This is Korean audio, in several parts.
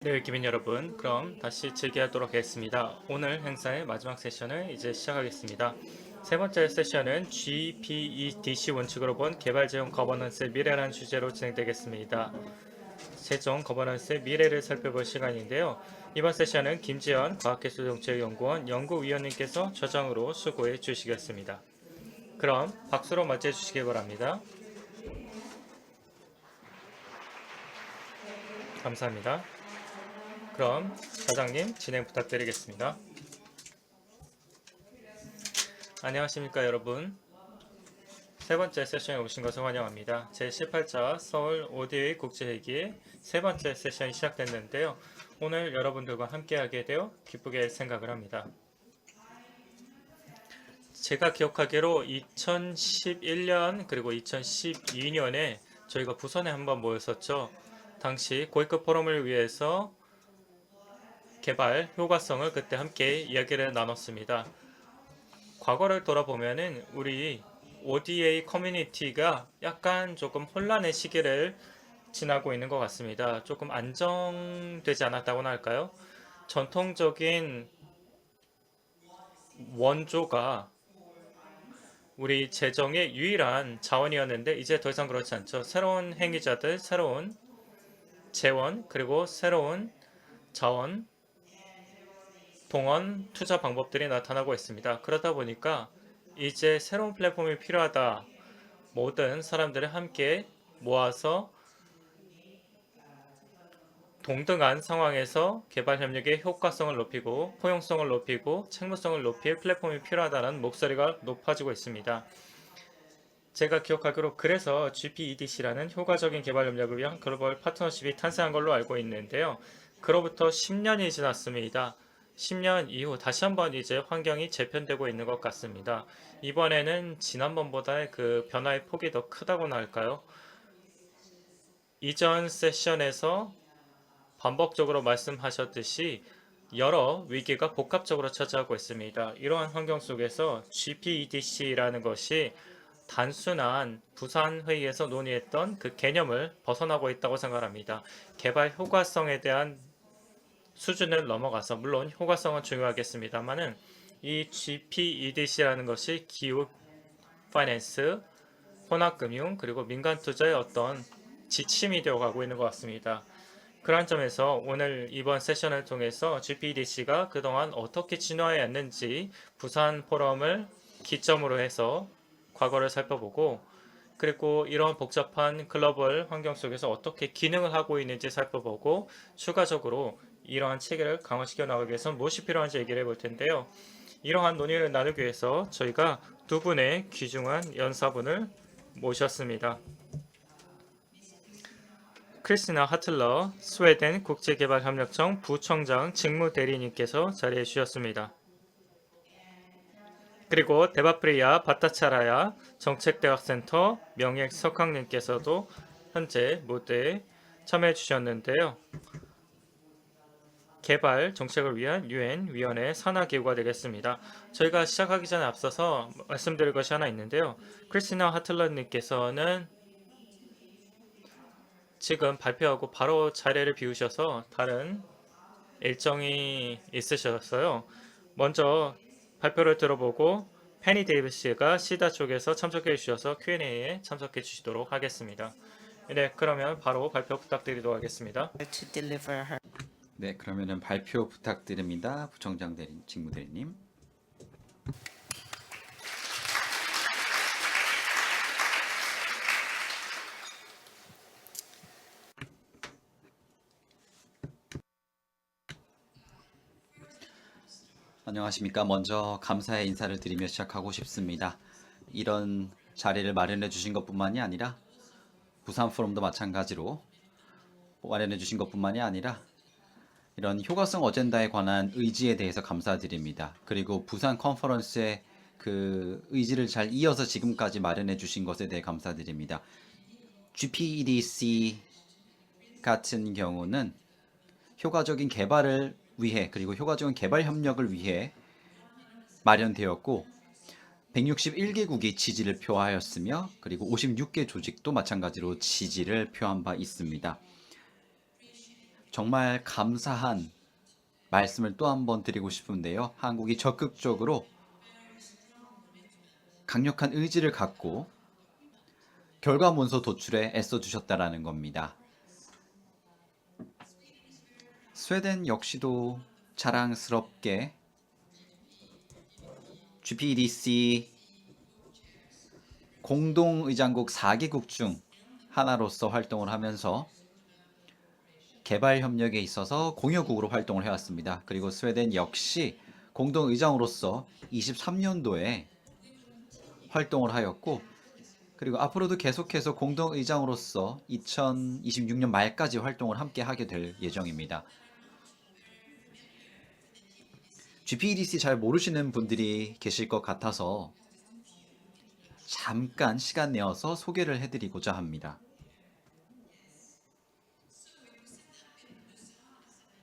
네, 기민 여러분, 그럼 다시 즐기하도록 하겠습니다. 오늘 행사의 마지막 세션을 이제 시작하겠습니다. 세 번째 세션은 GPEDC 원칙으로 본 개발제형 거버넌스의 미래라는 주제로 진행되겠습니다. 최종 거버넌스의 미래를 살펴볼 시간인데요. 이번 세션은 김지연 과학기술정책연구원 연구위원님께서 저장으로 수고해 주시겠습니다. 그럼 박수로 맞이해 주시기 바랍니다. 감사합니다. 그럼 사장님 진행 부탁드리겠습니다. 안녕하십니까 여러분. 세 번째 세션에 오신 것을 환영합니다. 제18차 서울 ODA 국제회議세 번째 세션이 시작됐는데요. 오늘 여러분들과 함께하게 되어 기쁘게 생각을 합니다. 제가 기억하기로 2011년 그리고 2012년에 저희가 부산에 한번 모였었죠. 당시 고위급 포럼을 위해서 개발 효과성을 그때 함께 이야기를 나눴습니다. 과거를 돌아보면은 우리 ODA 커뮤니티가 약간 조금 혼란의 시기를 지나고 있는 것 같습니다. 조금 안정되지 않았다고나 할까요? 전통적인 원조가 우리 재정의 유일한 자원이었는데 이제 더 이상 그렇지 않죠. 새로운 행위자들, 새로운 재원, 그리고 새로운 자원, 동원, 투자 방법들이 나타나고 있습니다. 그러다 보니까 이제 새로운 플랫폼이 필요하다. 모든 사람들을 함께 모아서 동등한 상황에서 개발 협력의 효과성을 높이고 포용성을 높이고 책무성을 높일 플랫폼이 필요하다는 목소리가 높아지고 있습니다. 제가 기억하기로 그래서 GPEDC라는 효과적인 개발 협력을 위한 글로벌 파트너십이 탄생한 걸로 알고 있는데요. 그로부터 10년이 지났습니다. 10년 이후 다시 한번 이제 환경이 재편되고 있는 것 같습니다. 이번에는 지난번보다 그 변화의 폭이 더 크다고나 할까요? 이전 세션에서 반복적으로 말씀하셨듯이 여러 위기가 복합적으로 차지하고 있습니다. 이러한 환경 속에서 GPEDC라는 것이 단순한 부산 회의에서 논의했던 그 개념을 벗어나고 있다고 생각합니다. 개발 효과성에 대한 수준을 넘어가서 물론 효과성은 중요하겠습니다만은 이 GPEDC라는 것이 기후 파이낸스, 혼합금융 그리고 민간 투자의 어떤 지침이 되어가고 있는 것 같습니다. 그런 점에서 오늘 이번 세션을 통해서 GPEDC가 그동안 어떻게 진화해 왔는지 부산 포럼을 기점으로 해서 과거를 살펴보고 그리고 이런 복잡한 글로벌 환경 속에서 어떻게 기능을 하고 있는지 살펴보고 추가적으로 이러한 체계를 강화시켜 나가기 위해서 무엇이 필요한지 얘기를 해볼 텐데요. 이러한 논의를 나누기 위해서 저희가 두 분의 귀중한 연사분을 모셨습니다. 크리스티나 하틀러 스웨덴 국제개발협력청 부청장 직무대리님께서 자리해 주셨습니다. 그리고 데바프리아 바타차라야 정책대학센터 명예석학님께서도 현재 무대에 참여해 주셨는데요. 개발 정책을 위한 UN 위원회 산하기구가 되겠습니다. 저희가 시작하기 전에 앞서서 말씀드릴 것이 하나 있는데요. 크리스티나 하틀러님께서는 지금 발표하고 바로 자리를 비우셔서 다른 일정이 있으셨어요. 먼저 발표를 들어보고 페니 데이비스가 시다 쪽에서 참석해 주셔서 Q&A에 참석해 주시도록 하겠습니다. 네, 그러면 바로 발표 부탁드리도록 하겠습니다. to deliver her. 네, 그러면은 발표 부탁드립니다. 부청장 대리, 직무대리님. 안녕하십니까. 먼저 감사의 인사를 드리며 시작하고 싶습니다. 이런 자리를 마련해 주신 것뿐만이 아니라 부산 포럼도 마찬가지로 마련해 주신 것뿐만이 아니라 이런 효과성 어젠다에 관한 의지에 대해서 감사드립니다. 그리고 부산 컨퍼런스의 그 의지를 잘 이어서 지금까지 마련해 주신 것에 대해 감사드립니다. GPEDC 같은 경우는 효과적인 개발을 위해 그리고 효과적인 개발 협력을 위해 마련되었고 161개국이 지지를 표하였으며 그리고 56개 조직도 마찬가지로 지지를 표한 바 있습니다. 정말 감사한 말씀을 또 한 번 드리고 싶은데요. 한국이 적극적으로 강력한 의지를 갖고 결과문서 도출에 애써주셨다라는 겁니다. 스웨덴 역시도 자랑스럽게 GPEDC 공동의장국 4개국 중 하나로서 활동을 하면서 개발 협력에 있어서 공여국으로 활동을 해왔습니다. 그리고 스웨덴 역시 공동의장으로서 23년도에 활동을 하였고, 그리고 앞으로도 계속해서 공동의장으로서 2026년 말까지 활동을 함께 하게 될 예정입니다. GPEDC 잘 모르시는 분들이 계실 것 같아서 잠깐 시간 내어서 소개를 해드리고자 합니다.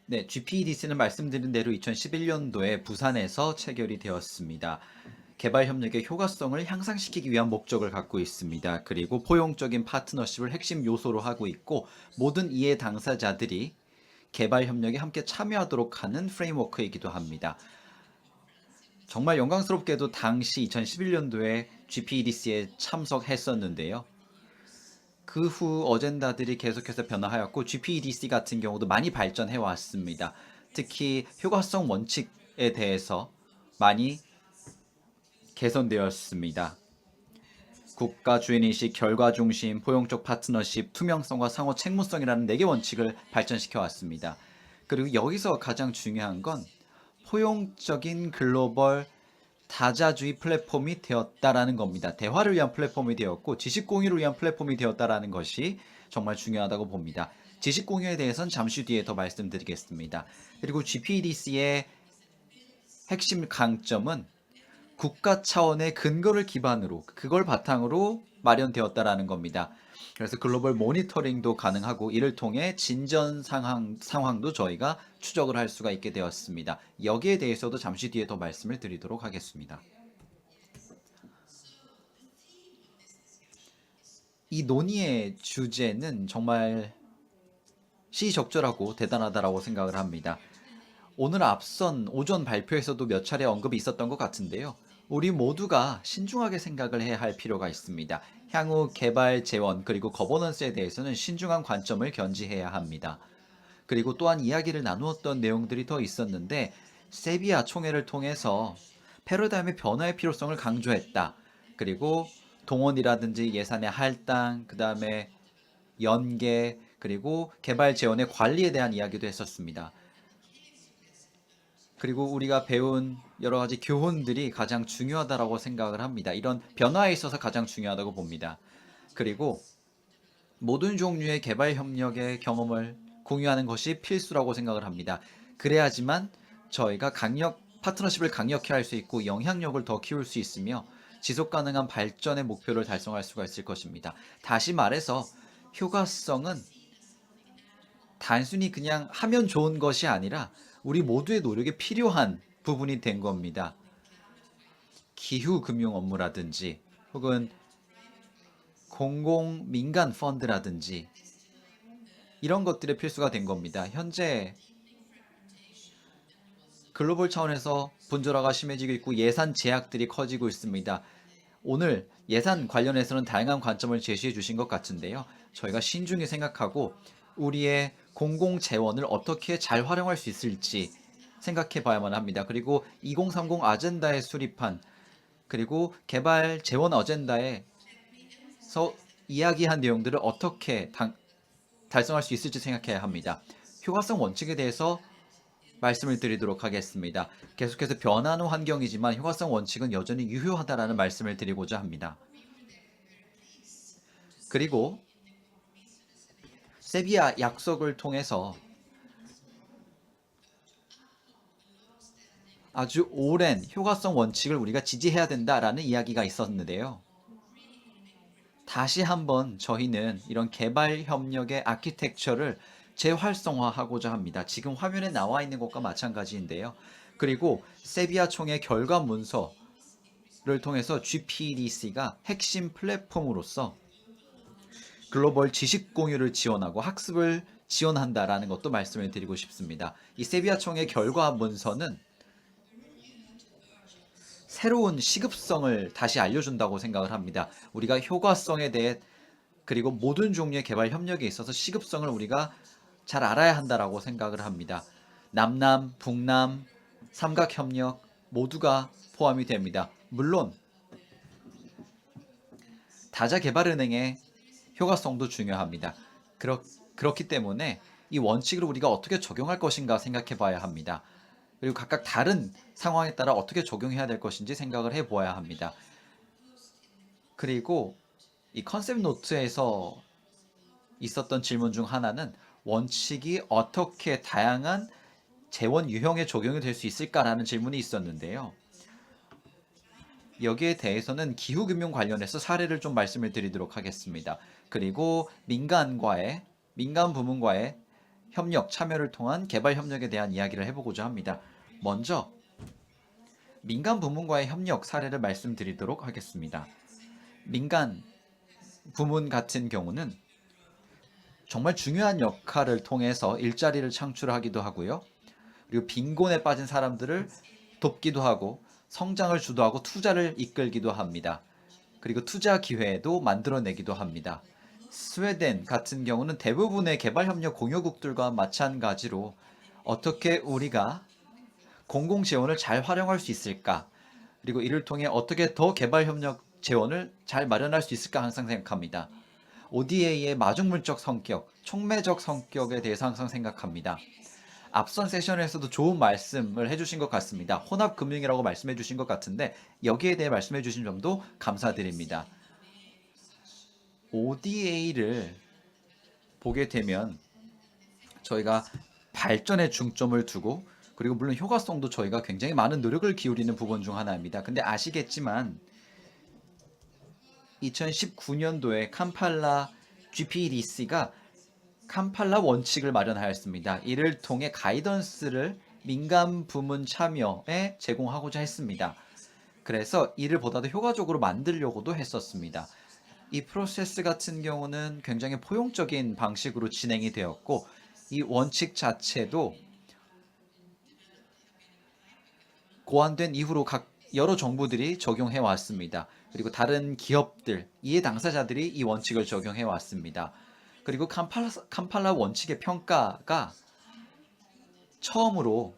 네, GPEDC는 말씀드린 대로 2011년도에 부산에서 체결이 되었습니다. 개발 협력의 효과성을 향상시키기 위한 목적을 갖고 있습니다. 그리고 포용적인 파트너십을 핵심 요소로 하고 있고, 모든 이해 당사자들이 개발 협력에 함께 참여하도록 하는 프레임워크이기도 합니다. 정말 영광스럽게도 당시 2011년도에 GPEDC에 참석했었는데요. 그 후 어젠다들이 계속해서 변화하였고, GPEDC 같은 경우도 많이 발전해 왔습니다. 특히 효과성 원칙에 대해서 많이 개선되었습니다. 국가 주인의식, 결과 중심, 포용적 파트너십, 투명성과 상호 책무성이라는 4개 원칙을 발전시켜 왔습니다. 그리고 여기서 가장 중요한 건 포용적인 글로벌 다자주의 플랫폼이 되었다라는 겁니다. 대화를 위한 플랫폼이 되었고 지식 공유를 위한 플랫폼이 되었다라는 것이 정말 중요하다고 봅니다. 지식 공유에 대해서는 잠시 뒤에 더 말씀드리겠습니다. 그리고 GPEDC의 핵심 강점은 국가 차원의 근거를 기반으로, 그걸 바탕으로 마련되었다라는 겁니다. 그래서 글로벌 모니터링도 가능하고 이를 통해 진전 상황도 저희가 추적을 할 수가 있게 되었습니다. 여기에 대해서도 잠시 뒤에 더 말씀을 드리도록 하겠습니다. 이 논의의 주제는 정말 시의적절하고 대단하다라고 생각을 합니다. 오늘 앞선 오전 발표에서도 몇 차례 언급이 있었던 것 같은데요. 우리 모두가 신중하게 생각을 해야 할 필요가 있습니다. 향후 개발 재원 그리고 거버넌스에 대해서는 신중한 관점을 견지해야 합니다. 그리고 또한 이야기를 나누었던 내용들이 더 있었는데, 세비야 총회를 통해서 패러다임의 변화의 필요성을 강조했다. 그리고 동원이라든지 예산의 할당, 그 다음에 연계, 그리고 개발 재원의 관리에 대한 이야기도 했었습니다. 그리고 우리가 배운 여러 가지 교훈들이 가장 중요하다고 생각을 합니다. 이런 변화에 있어서 가장 중요하다고 봅니다. 그리고 모든 종류의 개발 협력의 경험을 공유하는 것이 필수라고 생각을 합니다. 그래야지만 저희가 파트너십을 강력히 할 수 있고 영향력을 더 키울 수 있으며 지속 가능한 발전의 목표를 달성할 수가 있을 것입니다. 다시 말해서 효과성은 단순히 그냥 하면 좋은 것이 아니라 우리 모두의 노력이 필요한 부분이 된 겁니다. 기후 금융 업무라든지 혹은 공공 민간 펀드라든지 이런 것들의 필수가 된 겁니다. 현재 글로벌 차원에서 분절화가 심해지고 있고 예산 제약들이 커지고 있습니다. 오늘 예산 관련해서는 다양한 관점을 제시해 주신 것 같은데요. 저희가 신중히 생각하고 우리의 공공 재원을 어떻게 잘 활용할 수 있을지 생각해 봐야만 합니다. 그리고 2030 아젠다에 수립한, 그리고 개발 재원 어젠다에서 이야기한 내용들을 어떻게 달성할 수 있을지 생각해야 합니다. 효과성 원칙에 대해서 말씀을 드리도록 하겠습니다. 계속해서 변하는 환경이지만 효과성 원칙은 여전히 유효하다라는 말씀을 드리고자 합니다. 그리고 세비야 약속을 통해서 아주 오랜 효과성 원칙을 우리가 지지해야 된다라는 이야기가 있었는데요. 다시 한번 저희는 이런 개발 협력의 아키텍처를 재활성화하고자 합니다. 지금 화면에 나와 있는 것과 마찬가지인데요. 그리고 세비야 총회 결과 문서를 통해서 GPEDC가 핵심 플랫폼으로서 글로벌 지식 공유를 지원하고 학습을 지원한다라는 것도 말씀을 드리고 싶습니다. 이 세비야 총회 결과 문서는 새로운 시급성을 다시 알려준다고 생각을 합니다. 우리가 효과성에 대해 그리고 모든 종류의 개발 협력에 있어서 시급성을 우리가 잘 알아야 한다라고 생각을 합니다. 남남, 북남, 삼각협력 모두가 포함이 됩니다. 물론 다자개발은행의 효과성도 중요합니다. 그렇기 때문에 이 원칙을 우리가 어떻게 적용할 것인가 생각해 봐야 합니다. 그리고 각각 다른 상황에 따라 어떻게 적용해야 될 것인지 생각을 해보아야 합니다. 그리고 이 컨셉 노트에서 있었던 질문 중 하나는 원칙이 어떻게 다양한 재원 유형에 적용이 될 수 있을까라는 질문이 있었는데요. 여기에 대해서는 기후금융 관련해서 사례를 좀 말씀을 드리도록 하겠습니다. 그리고 민간 부문과의 협력, 참여를 통한 개발 협력에 대한 이야기를 해보고자 합니다. 먼저 민간 부문과의 협력 사례를 말씀드리도록 하겠습니다. 민간 부문 같은 경우는 정말 중요한 역할을 통해서 일자리를 창출하기도 하고요. 그리고 빈곤에 빠진 사람들을 돕기도 하고 성장을 주도하고 투자를 이끌기도 합니다. 그리고 투자 기회도 만들어내기도 합니다. 스웨덴 같은 경우는 대부분의 개발협력 공여국들과 마찬가지로 어떻게 우리가 공공 재원을 잘 활용할 수 있을까, 그리고 이를 통해 어떻게 더 개발협력 재원을 잘 마련할 수 있을까 항상 생각합니다. ODA의 마중물적 성격, 촉매적 성격에 대해서 항상 생각합니다. 앞선 세션에서도 좋은 말씀을 해주신 것 같습니다. 혼합금융이라고 말씀해 주신 것 같은데 여기에 대해 말씀해 주신 점도 감사드립니다. ODA를 보게 되면 저희가 발전에 중점을 두고 그리고 물론 효과성도 저희가 굉장히 많은 노력을 기울이는 부분 중 하나입니다. 근데 아시겠지만 2019년도에 캄팔라 GPDC가 캄팔라 원칙을 마련하였습니다. 이를 통해 가이던스를 민간 부문 참여에 제공하고자 했습니다. 그래서 이를 보다 더 효과적으로 만들려고도 했었습니다. 이 프로세스 같은 경우는 굉장히 포용적인 방식으로 진행이 되었고 이 원칙 자체도 고안된 이후로 여러 정부들이 적용해 왔습니다. 그리고 다른 기업들, 이해 당사자들이 이 원칙을 적용해 왔습니다. 그리고 캄팔라 원칙의 평가가 처음으로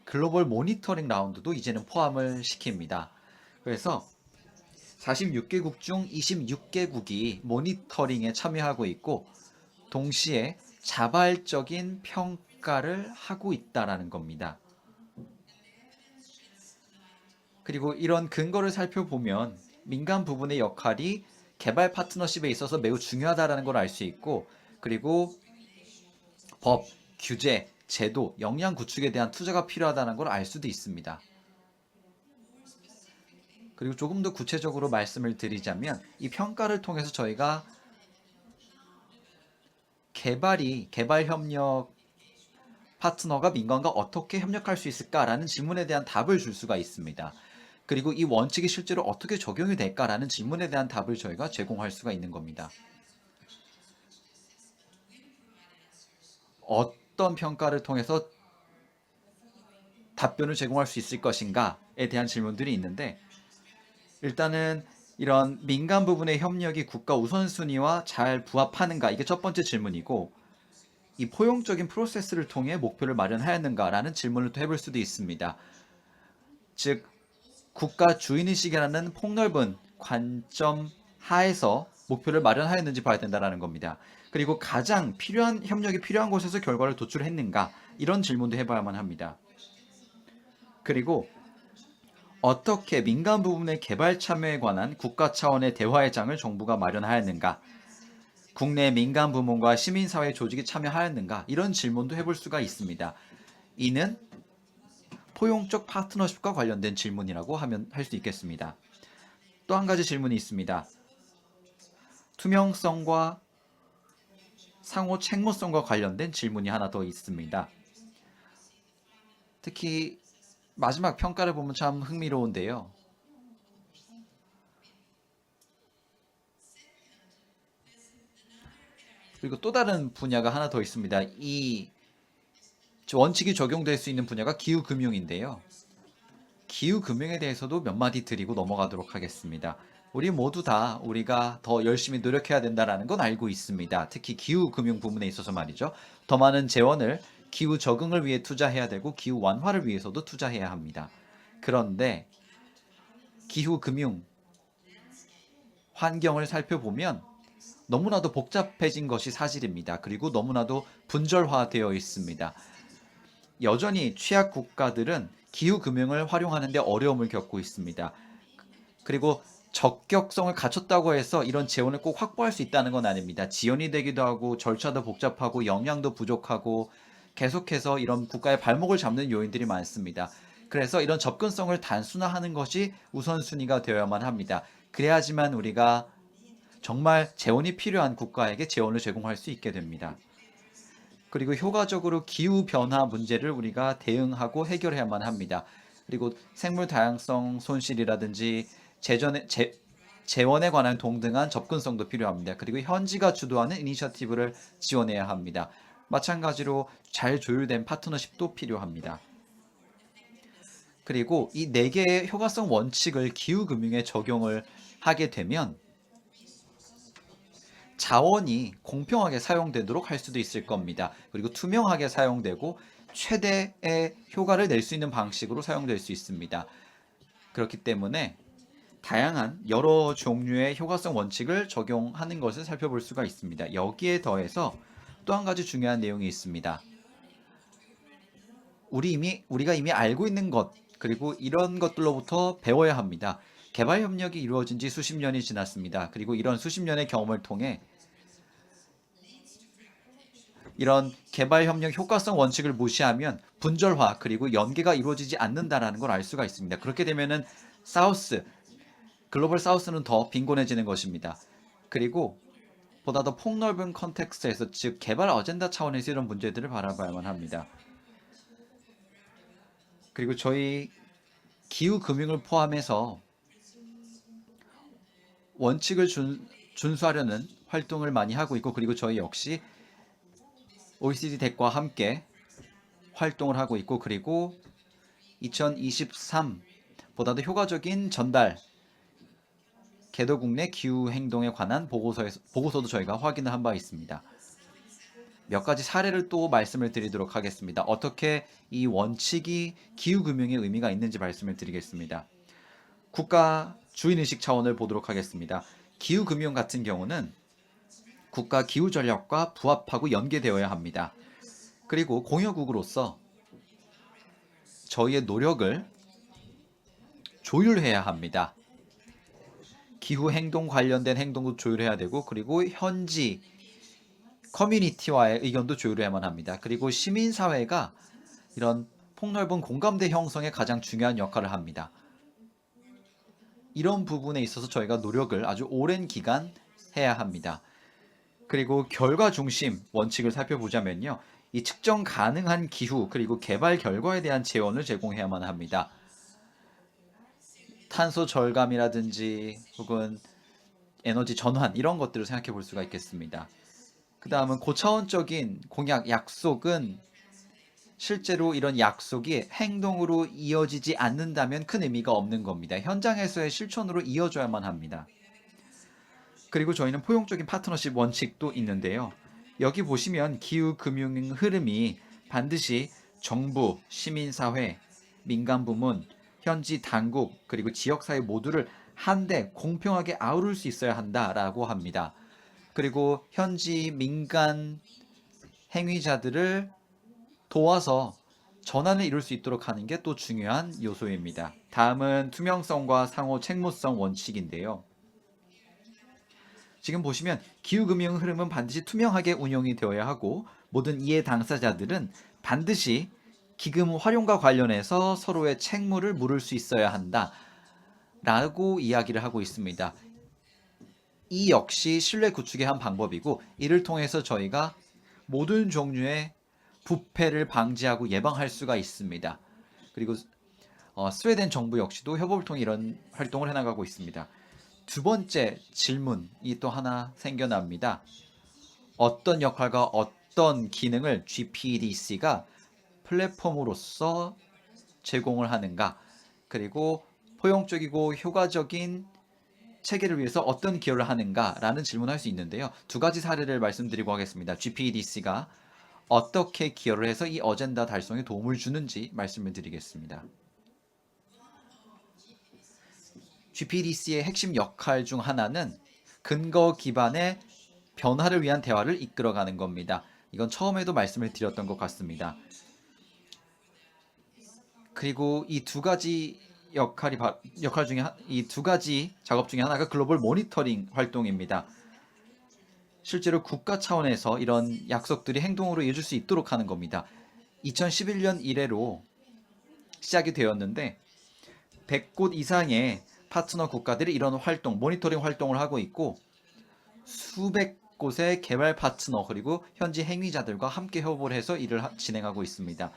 글로벌 모니터링 라운드도 이제는 포함을 시킵니다. 그래서 46개국 중 26개국이 모니터링에 참여하고 있고 동시에 자발적인 평가를 하고 있다라는 겁니다. 그리고 이런 근거를 살펴보면 민간 부분의 역할이 개발 파트너십에 있어서 매우 중요하다는 걸 알 수 있고 그리고 법, 규제, 제도, 역량 구축에 대한 투자가 필요하다는 걸 알 수도 있습니다. 그리고 조금 더 구체적으로 말씀을 드리자면 이 평가를 통해서 저희가 개발 협력 파트너가 민간과 어떻게 협력할 수 있을까라는 질문에 대한 답을 줄 수가 있습니다. 그리고 이 원칙이 실제로 어떻게 적용이 될까라는 질문에 대한 답을 저희가 제공할 수가 있는 겁니다. 어떤 평가를 통해서 답변을 제공할 수 있을 것인가에 대한 질문들이 있는데 일단은 이런 민간 부분의 협력이 국가 우선순위와 잘 부합하는가 이게 첫 번째 질문이고 이 포용적인 프로세스를 통해 목표를 마련하였는가라는 질문을 또 해볼 수도 있습니다. 즉 국가 주인의식이라는 폭넓은 관점 하에서 목표를 마련하였는지 봐야 된다는 겁니다. 그리고 가장 협력이 필요한 곳에서 결과를 도출했는가 이런 질문도 해봐야만 합니다. 그리고 어떻게 민간 부분의 개발 참여에 관한 국가 차원의 대화의 장을 정부가 마련하였는가, 국내 민간 부문과 시민사회 조직이 참여하였는가 이런 질문도 해볼 수가 있습니다. 이는 포용적 파트너십과 관련된 질문이라고 하면 할 수 있겠습니다. 또 한 가지 질문이 있습니다. 투명성과 상호 책무성과 관련된 질문이 하나 더 있습니다. 특히 마지막 평가를 보면 참 흥미로운데요. 그리고 또 다른 분야가 하나 더 있습니다. 이 원칙이 적용될 수 있는 분야가 기후금융인데요. 기후금융에 대해서도 몇 마디 드리고 넘어가도록 하겠습니다. 우리 모두 다 우리가 더 열심히 노력해야 된다는 건 알고 있습니다. 특히 기후금융 부분에 있어서 말이죠. 더 많은 재원을 기후 적응을 위해 투자해야 되고 기후 완화를 위해서도 투자해야 합니다. 그런데 기후금융 환경을 살펴보면 너무나도 복잡해진 것이 사실입니다. 그리고 너무나도 분절화되어 있습니다. 여전히 취약 국가들은 기후금융을 활용하는 데 어려움을 겪고 있습니다. 그리고 적격성을 갖췄다고 해서 이런 재원을 꼭 확보할 수 있다는 건 아닙니다. 지연이 되기도 하고 절차도 복잡하고 역량도 부족하고 계속해서 이런 국가의 발목을 잡는 요인들이 많습니다. 그래서 이런 접근성을 단순화하는 것이 우선순위가 되어야만 합니다. 그래야지만 우리가 정말 재원이 필요한 국가에게 재원을 제공할 수 있게 됩니다. 그리고 효과적으로 기후변화 문제를 우리가 대응하고 해결해야만 합니다. 그리고 생물 다양성 손실이라든지 재원에 관한 동등한 접근성도 필요합니다. 그리고 현지가 주도하는 이니셔티브를 지원해야 합니다. 마찬가지로 잘 조율된 파트너십도 필요합니다. 그리고 이 4개의 효과성 원칙을 기후금융에 적용을 하게 되면 자원이 공평하게 사용되도록 할 수도 있을 겁니다. 그리고 투명하게 사용되고 최대의 효과를 낼 수 있는 방식으로 사용될 수 있습니다. 그렇기 때문에 다양한 여러 종류의 효과성 원칙을 적용하는 것을 살펴볼 수가 있습니다. 여기에 더해서 또 한 가지 중요한 내용이 있습니다. 우리가 이미 알고 있는 것, 그리고 이런 것들로부터 배워야 합니다. 개발 협력이 이루어진 지 수십 년이 지났습니다. 그리고 이런 수십 년의 경험을 통해 이런 개발 협력 효과성 원칙을 무시하면 분절화 그리고 연계가 이루어지지 않는다라는 걸 알 수가 있습니다. 그렇게 되면은 글로벌 사우스는 더 빈곤해지는 것입니다. 그리고 보다 더 폭넓은 컨텍스트에서, 즉 개발 어젠다 차원에서 이런 문제들을 바라봐야만 합니다. 그리고 저희 기후 금융을 포함해서 원칙을 준수하려는 활동을 많이 하고 있고, 그리고 저희 역시 OECD 덱과 함께 활동을 하고 있고, 그리고 2023 보다도 효과적인 전달 개도국 내 기후 행동에 관한 보고서도 저희가 확인을 한 바 있습니다. 몇 가지 사례를 또 말씀을 드리도록 하겠습니다. 어떻게 이 원칙이 기후금융의 의미가 있는지 말씀을 드리겠습니다. 국가 주인의식 차원을 보도록 하겠습니다. 기후금융 같은 경우는 국가 기후전략과 부합하고 연계되어야 합니다. 그리고 공여국으로서 저희의 노력을 조율해야 합니다. 기후 행동 관련된 행동도 조율해야 되고, 그리고 현지 커뮤니티와의 의견도 조율해야만 합니다. 그리고 시민사회가 이런 폭넓은 공감대 형성에 가장 중요한 역할을 합니다. 이런 부분에 있어서 저희가 노력을 아주 오랜 기간 해야 합니다. 그리고 결과 중심 원칙을 살펴보자면요, 이 측정 가능한 기후 그리고 개발 결과에 대한 재원을 제공해야만 합니다. 탄소 절감이라든지 혹은 에너지 전환, 이런 것들을 생각해 볼 수가 있겠습니다. 그 다음은 고차원적인 공약, 약속은 실제로 이런 약속이 행동으로 이어지지 않는다면 큰 의미가 없는 겁니다. 현장에서의 실천으로 이어져야만 합니다. 그리고 저희는 포용적인 파트너십 원칙도 있는데요. 여기 보시면 기후금융 흐름이 반드시 정부, 시민사회, 민간부문, 현지 당국, 그리고 지역사회 모두를 한데 공평하게 아우를 수 있어야 한다라고 합니다. 그리고 현지 민간 행위자들을 도와서 전환을 이룰 수 있도록 하는 게 또 중요한 요소입니다. 다음은 투명성과 상호 책무성 원칙인데요. 지금 보시면 기후금융 흐름은 반드시 투명하게 운영이 되어야 하고, 모든 이해 당사자들은 반드시 기금 활용과 관련해서 서로의 책무를 물을 수 있어야 한다 라고 이야기를 하고 있습니다. 이 역시 신뢰 구축의 한 방법이고, 이를 통해서 저희가 모든 종류의 부패를 방지하고 예방할 수가 있습니다. 그리고 스웨덴 정부 역시도 협업을 통해 이런 활동을 해나가고 있습니다. 두 번째 질문이 또 하나 생겨납니다. 어떤 역할과 어떤 기능을 GPDC가 플랫폼으로서 제공을 하는가, 그리고 포용적이고 효과적인 체계를 위해서 어떤 기여를 하는가라는 질문을 할 수 있는데요. 두 가지 사례를 말씀드리고 하겠습니다. GPDC가 어떻게 기여를 해서 이 어젠다 달성에 도움을 주는지 말씀을 드리겠습니다. GPDC의 핵심 역할 중 하나는 근거 기반의 변화를 위한 대화를 이끌어가는 겁니다. 이건 처음에도 말씀을 드렸던 것 같습니다. 그리고 이 두 가지 역할 중에 이 두 가지 작업 중에 하나가 글로벌 모니터링 활동입니다. 실제로 국가 차원에서 이런 약속들이 행동으로 이어질 수 있도록 하는 겁니다. 2011년 이래로 시작이 되었는데 100곳 이상의 파트너 국가들이 이런 활동, 모니터링 활동을 하고 있고 수백 곳의 개발 파트너 그리고 현지 행위자들과 함께 협업을 해서 일을 진행하고 있습니다.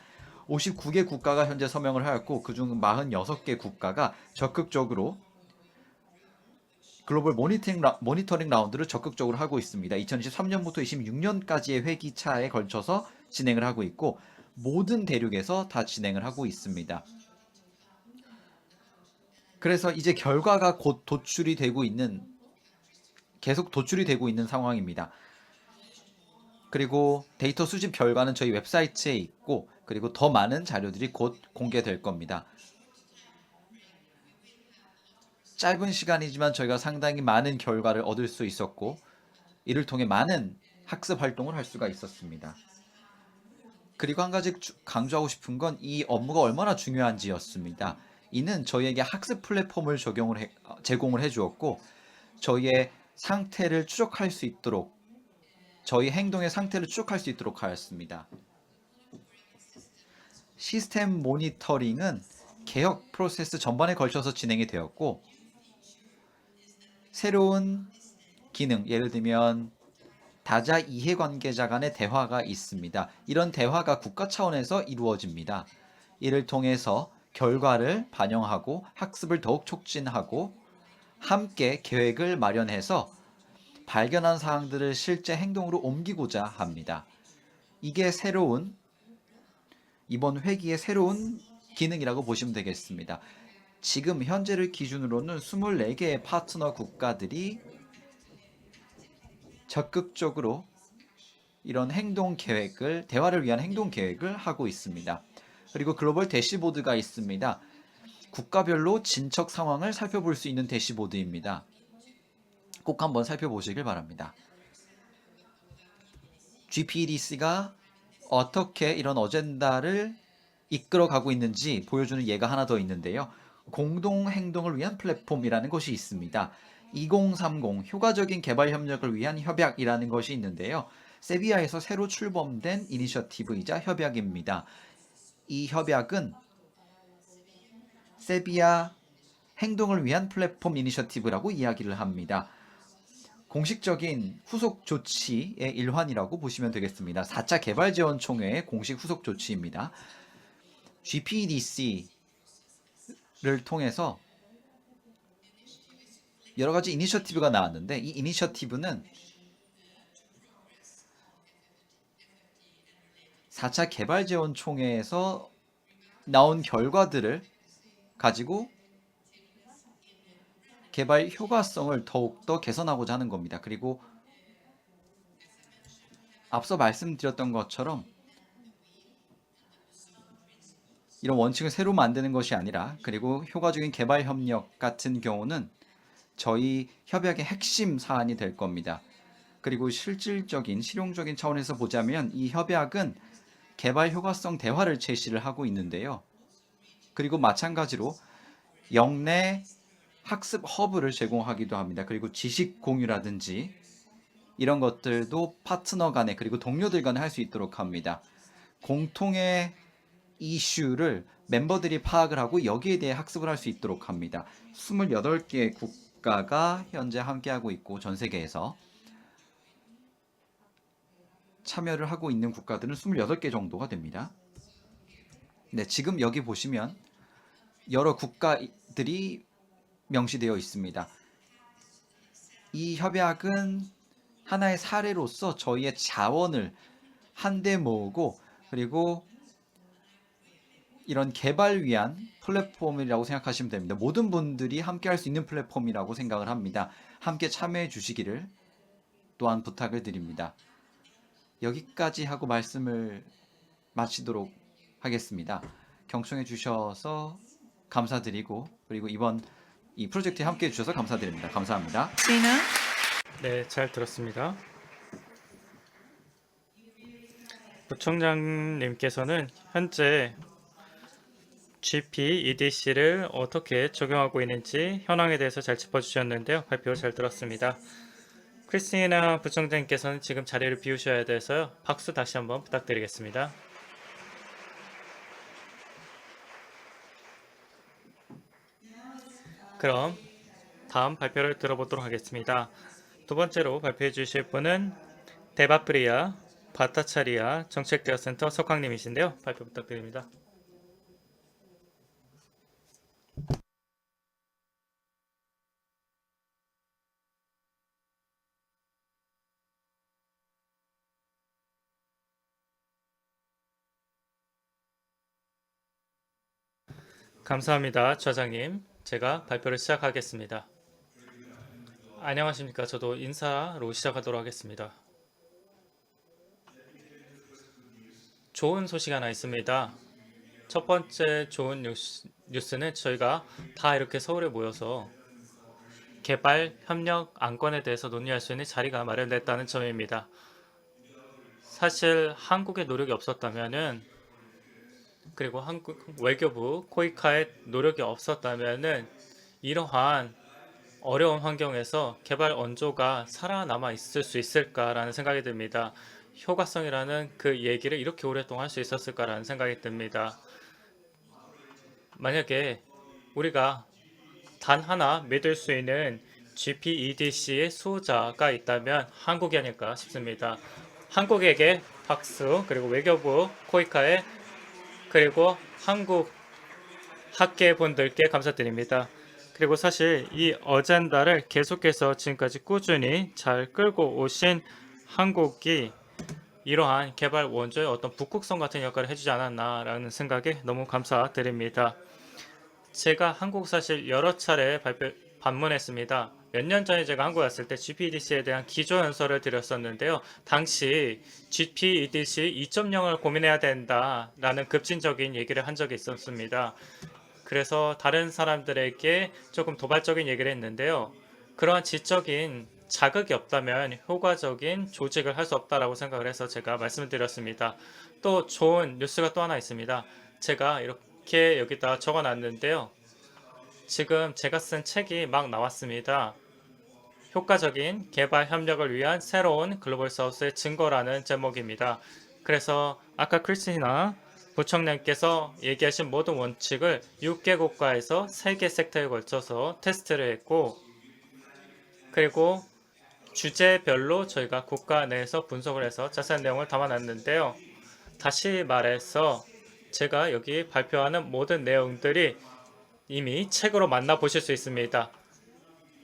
59개 국가가 현재 서명을 하였고 그중 46개 국가가 적극적으로 글로벌 모니터링 라운드를 적극적으로 하고 있습니다. 2023년부터 26년까지의 회기차에 걸쳐서 진행을 하고 있고 모든 대륙에서 다 진행을 하고 있습니다. 그래서 이제 결과가 곧 계속 도출이 되고 있는 상황입니다. 그리고 데이터 수집 결과는 저희 웹사이트에 있고 그리고 더 많은 자료들이 곧 공개될 겁니다. 짧은 시간이지만 저희가 상당히 많은 결과를 얻을 수 있었고 이를 통해 많은 학습 활동을 할 수가 있었습니다. 그리고 한 가지 강조하고 싶은 건 이 업무가 얼마나 중요한지였습니다. 이는 저희에게 학습 플랫폼을 제공을 해주었고 저희의 상태를 추적할 수 있도록 저희 행동의 상태를 추적할 수 있도록 하였습니다. 시스템 모니터링은 개혁 프로세스 전반에 걸쳐서 진행이 되었고 새로운 기능, 예를 들면 다자 이해관계자 간의 대화가 있습니다. 이런 대화가 국가 차원에서 이루어집니다. 이를 통해서 결과를 반영하고 학습을 더욱 촉진하고 함께 계획을 마련해서 발견한 사항들을 실제 행동으로 옮기고자 합니다. 이게 이번 회기의 새로운 기능이라고 보시면 되겠습니다. 지금 현재를 기준으로는 24개의 파트너 국가들이 적극적으로 이런 대화를 위한 행동 계획을 하고 있습니다. 그리고 글로벌 대시보드가 있습니다. 국가별로 진척 상황을 살펴볼 수 있는 대시보드입니다. 꼭 한번 살펴보시길 바랍니다. GPDC가 어떻게 이런 어젠다를 이끌어가고 있는지 보여주는 예가 하나 더 있는데요. 공동 행동을 위한 플랫폼이라는 것이 있습니다. 2030 효과적인 개발 협력을 위한 협약이라는 것이 있는데요. 세비야에서 새로 출범된 이니셔티브이자 협약입니다. 이 협약은 세비야 행동을 위한 플랫폼 이니셔티브라고 이야기를 합니다. 공식적인 후속 조치의 일환이라고 보시면 되겠습니다. 4차 개발지원총회의 공식 후속 조치입니다. GPDC를 통해서 여러 가지 이니셔티브가 나왔는데 이 이니셔티브는 4차 개발지원총회에서 나온 결과들을 가지고 개발 효과성을 더욱더 개선하고자 하는 겁니다. 그리고 앞서 말씀드렸던 것처럼 이런 원칙을 새로 만드는 것이 아니라 그리고 효과적인 개발 협력 같은 경우는 저희 협약의 핵심 사안이 될 겁니다. 그리고 실용적인 차원에서 보자면 이 협약은 개발 효과성 대화를 제시를 하고 있는데요. 그리고 마찬가지로 영내 학습 허브를 제공하기도 합니다. 그리고 지식 공유라든지 이런 것들도 파트너 간에 그리고 동료들 간에 할 수 있도록 합니다. 공통의 이슈를 멤버들이 파악을 하고 여기에 대해 학습을 할 수 있도록 합니다. 28개 국가가 현재 함께하고 있고 전 세계에서 참여를 하고 있는 국가들은 28개 정도가 됩니다. 네, 지금 여기 보시면 여러 국가들이 명시되어 있습니다. 이 협약은 하나의 사례로서 저희의 자원을 한데 모으고 그리고 이런 개발 위한 플랫폼이라고 생각하시면 됩니다. 모든 분들이 함께 할 수 있는 플랫폼이라고 생각을 합니다. 함께 참여해 주시기를 또한 부탁을 드립니다. 여기까지 하고 말씀을 마치도록 하겠습니다. 경청해 주셔서 감사드리고 그리고 이번 이 프로젝트에 함께 해주셔서 감사드립니다. 감사합니다. Sina? 네, 잘 들었습니다. 부총장님께서는 현재 GPEDC를 어떻게 적용하고 있는지 현황에 대해서 잘 짚어주셨는데요. 발표 잘 들었습니다. 크리스티나 부총장님께서는 지금 자리를 비우셔야 돼서요. 박수 다시 한번 부탁드리겠습니다. 그럼 다음 발표를 들어보도록 하겠습니다. 두 번째로 발표해 주실 분은 데바프리아 바타차리아 정책대화센터 석황님이신데요. 발표 부탁드립니다. 감사합니다, 좌장님. 제가 발표를 시작하겠습니다. 안녕하십니까. 저도 인사로 시작하도록 하겠습니다. 좋은 소식 하나 있습니다. 첫 번째 좋은 뉴스는 저희가 다 이렇게 서울에 모여서 개발 협력 안건에 대해서 논의할 수 있는 자리가 마련됐다는 점입니다. 사실 한국의 노력이 없었다면은 그리고 한국 외교부 코이카의 노력이 없었다면은 이러한 어려운 환경에서 개발 원조가 살아남아 있을 수 있을까라는 생각이 듭니다. 효과성이라는 그 얘기를 이렇게 오랫동안 할 수 있었을까라는 생각이 듭니다. 만약에 우리가 단 하나 믿을 수 있는 GPEDC의 수호자가 있다면 한국이 아닐까 싶습니다. 한국에게 박수, 그리고 외교부 코이카에 그리고 한국 학계분들께 감사드립니다. 그리고 사실 이 어젠다를 계속해서 지금까지 꾸준히 잘 끌고 오신 한국이 이러한 개발 원조의 어떤 북극성 같은 역할을 해주지 않았나라는 생각에 너무 감사드립니다. 제가 한국 사실 여러 차례 방문했습니다. 몇 년 전에 제가 한국에 왔을 때 GPEDC에 대한 기조연설을 드렸었는데요. 당시 GPEDC 2.0을 고민해야 된다라는 급진적인 얘기를 한 적이 있었습니다. 그래서 다른 사람들에게 조금 도발적인 얘기를 했는데요. 그러한 지적인 자극이 없다면 효과적인 조직을 할 수 없다라고 생각을 해서 제가 말씀을 드렸습니다. 또 좋은 뉴스가 또 하나 있습니다. 제가 이렇게 여기다 적어놨는데요. 지금 제가 쓴 책이 막 나왔습니다. 효과적인 개발 협력을 위한 새로운 글로벌 사우스의 증거라는 제목입니다. 그래서 아까 크리스티나 부총장님께서 얘기하신 모든 원칙을 6개 국가에서 3개 섹터에 걸쳐서 테스트를 했고 그리고 주제별로 저희가 국가 내에서 분석을 해서 자세한 내용을 담아놨는데요. 다시 말해서 제가 여기 발표하는 모든 내용들이 이미 책으로 만나보실 수 있습니다.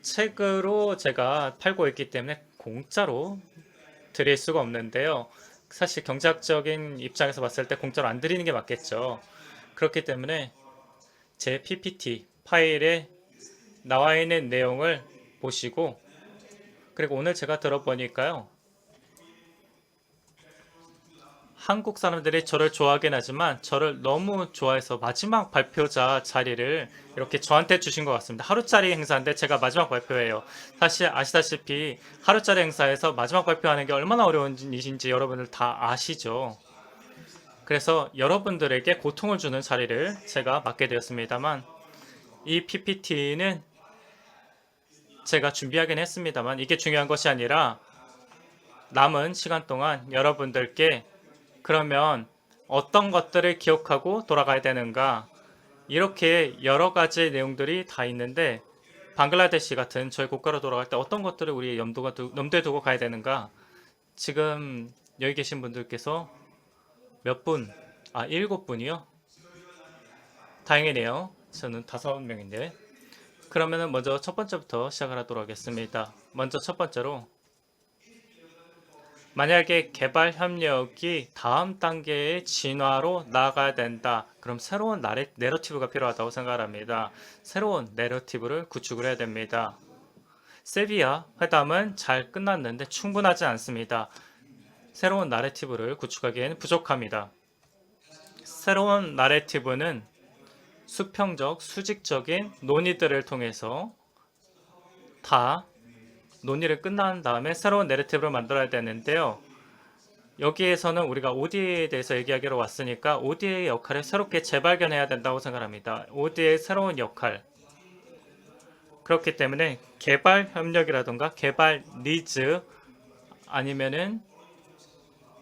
책으로 제가 팔고 있기 때문에 공짜로 드릴 수가 없는데요. 사실 경제학적인 입장에서 봤을 때 공짜로 안 드리는 게 맞겠죠. 그렇기 때문에 제 PPT 파일에 나와 있는 내용을 보시고 그리고 오늘 제가 들어보니까요. 한국 사람들이 저를 좋아하긴 하지만 저를 너무 좋아해서 마지막 발표자 자리를 이렇게 저한테 주신 것 같습니다. 하루짜리 행사인데 제가 마지막 발표예요. 사실 아시다시피 하루짜리 행사에서 마지막 발표하는 게 얼마나 어려운 일인지 여러분들 다 아시죠. 그래서 여러분들에게 고통을 주는 자리를 제가 맡게 되었습니다만 이 PPT는 제가 준비하긴 했습니다만 이게 중요한 것이 아니라 남은 시간 동안 여러분들께 그러면 어떤 것들을 기억하고 돌아가야 되는가 이렇게 여러 가지 내용들이 다 있는데 방글라데시 같은 저희 국가로 돌아갈 때 어떤 것들을 우리 염두에 두고 가야 되는가 지금 여기 계신 분들께서 몇 분? 7분이요? 다행이네요. 저는 5명인데 그러면은 먼저 첫 번째부터 시작을 하도록 하겠습니다. 먼저 첫 번째로 만약에 개발 협력이 다음 단계의 진화로 나아가야 된다. 그럼 새로운 내러티브가 필요하다고 생각합니다. 새로운 내러티브를 구축을 해야 됩니다. 세비야 회담은 잘 끝났는데 충분하지 않습니다. 새로운 나래티브를 구축하기에는 부족합니다. 새로운 나래티브는 수평적, 수직적인 논의들을 통해서 다 논의를 끝난 다음에 새로운 내러티브를 만들어야 되는데요. 여기에서는 우리가 ODA에 대해서 얘기하기로 왔으니까 ODA의 역할을 새롭게 재발견해야 된다고 생각합니다. ODA의 새로운 역할. 그렇기 때문에 개발 협력이라든가 개발 니즈 아니면은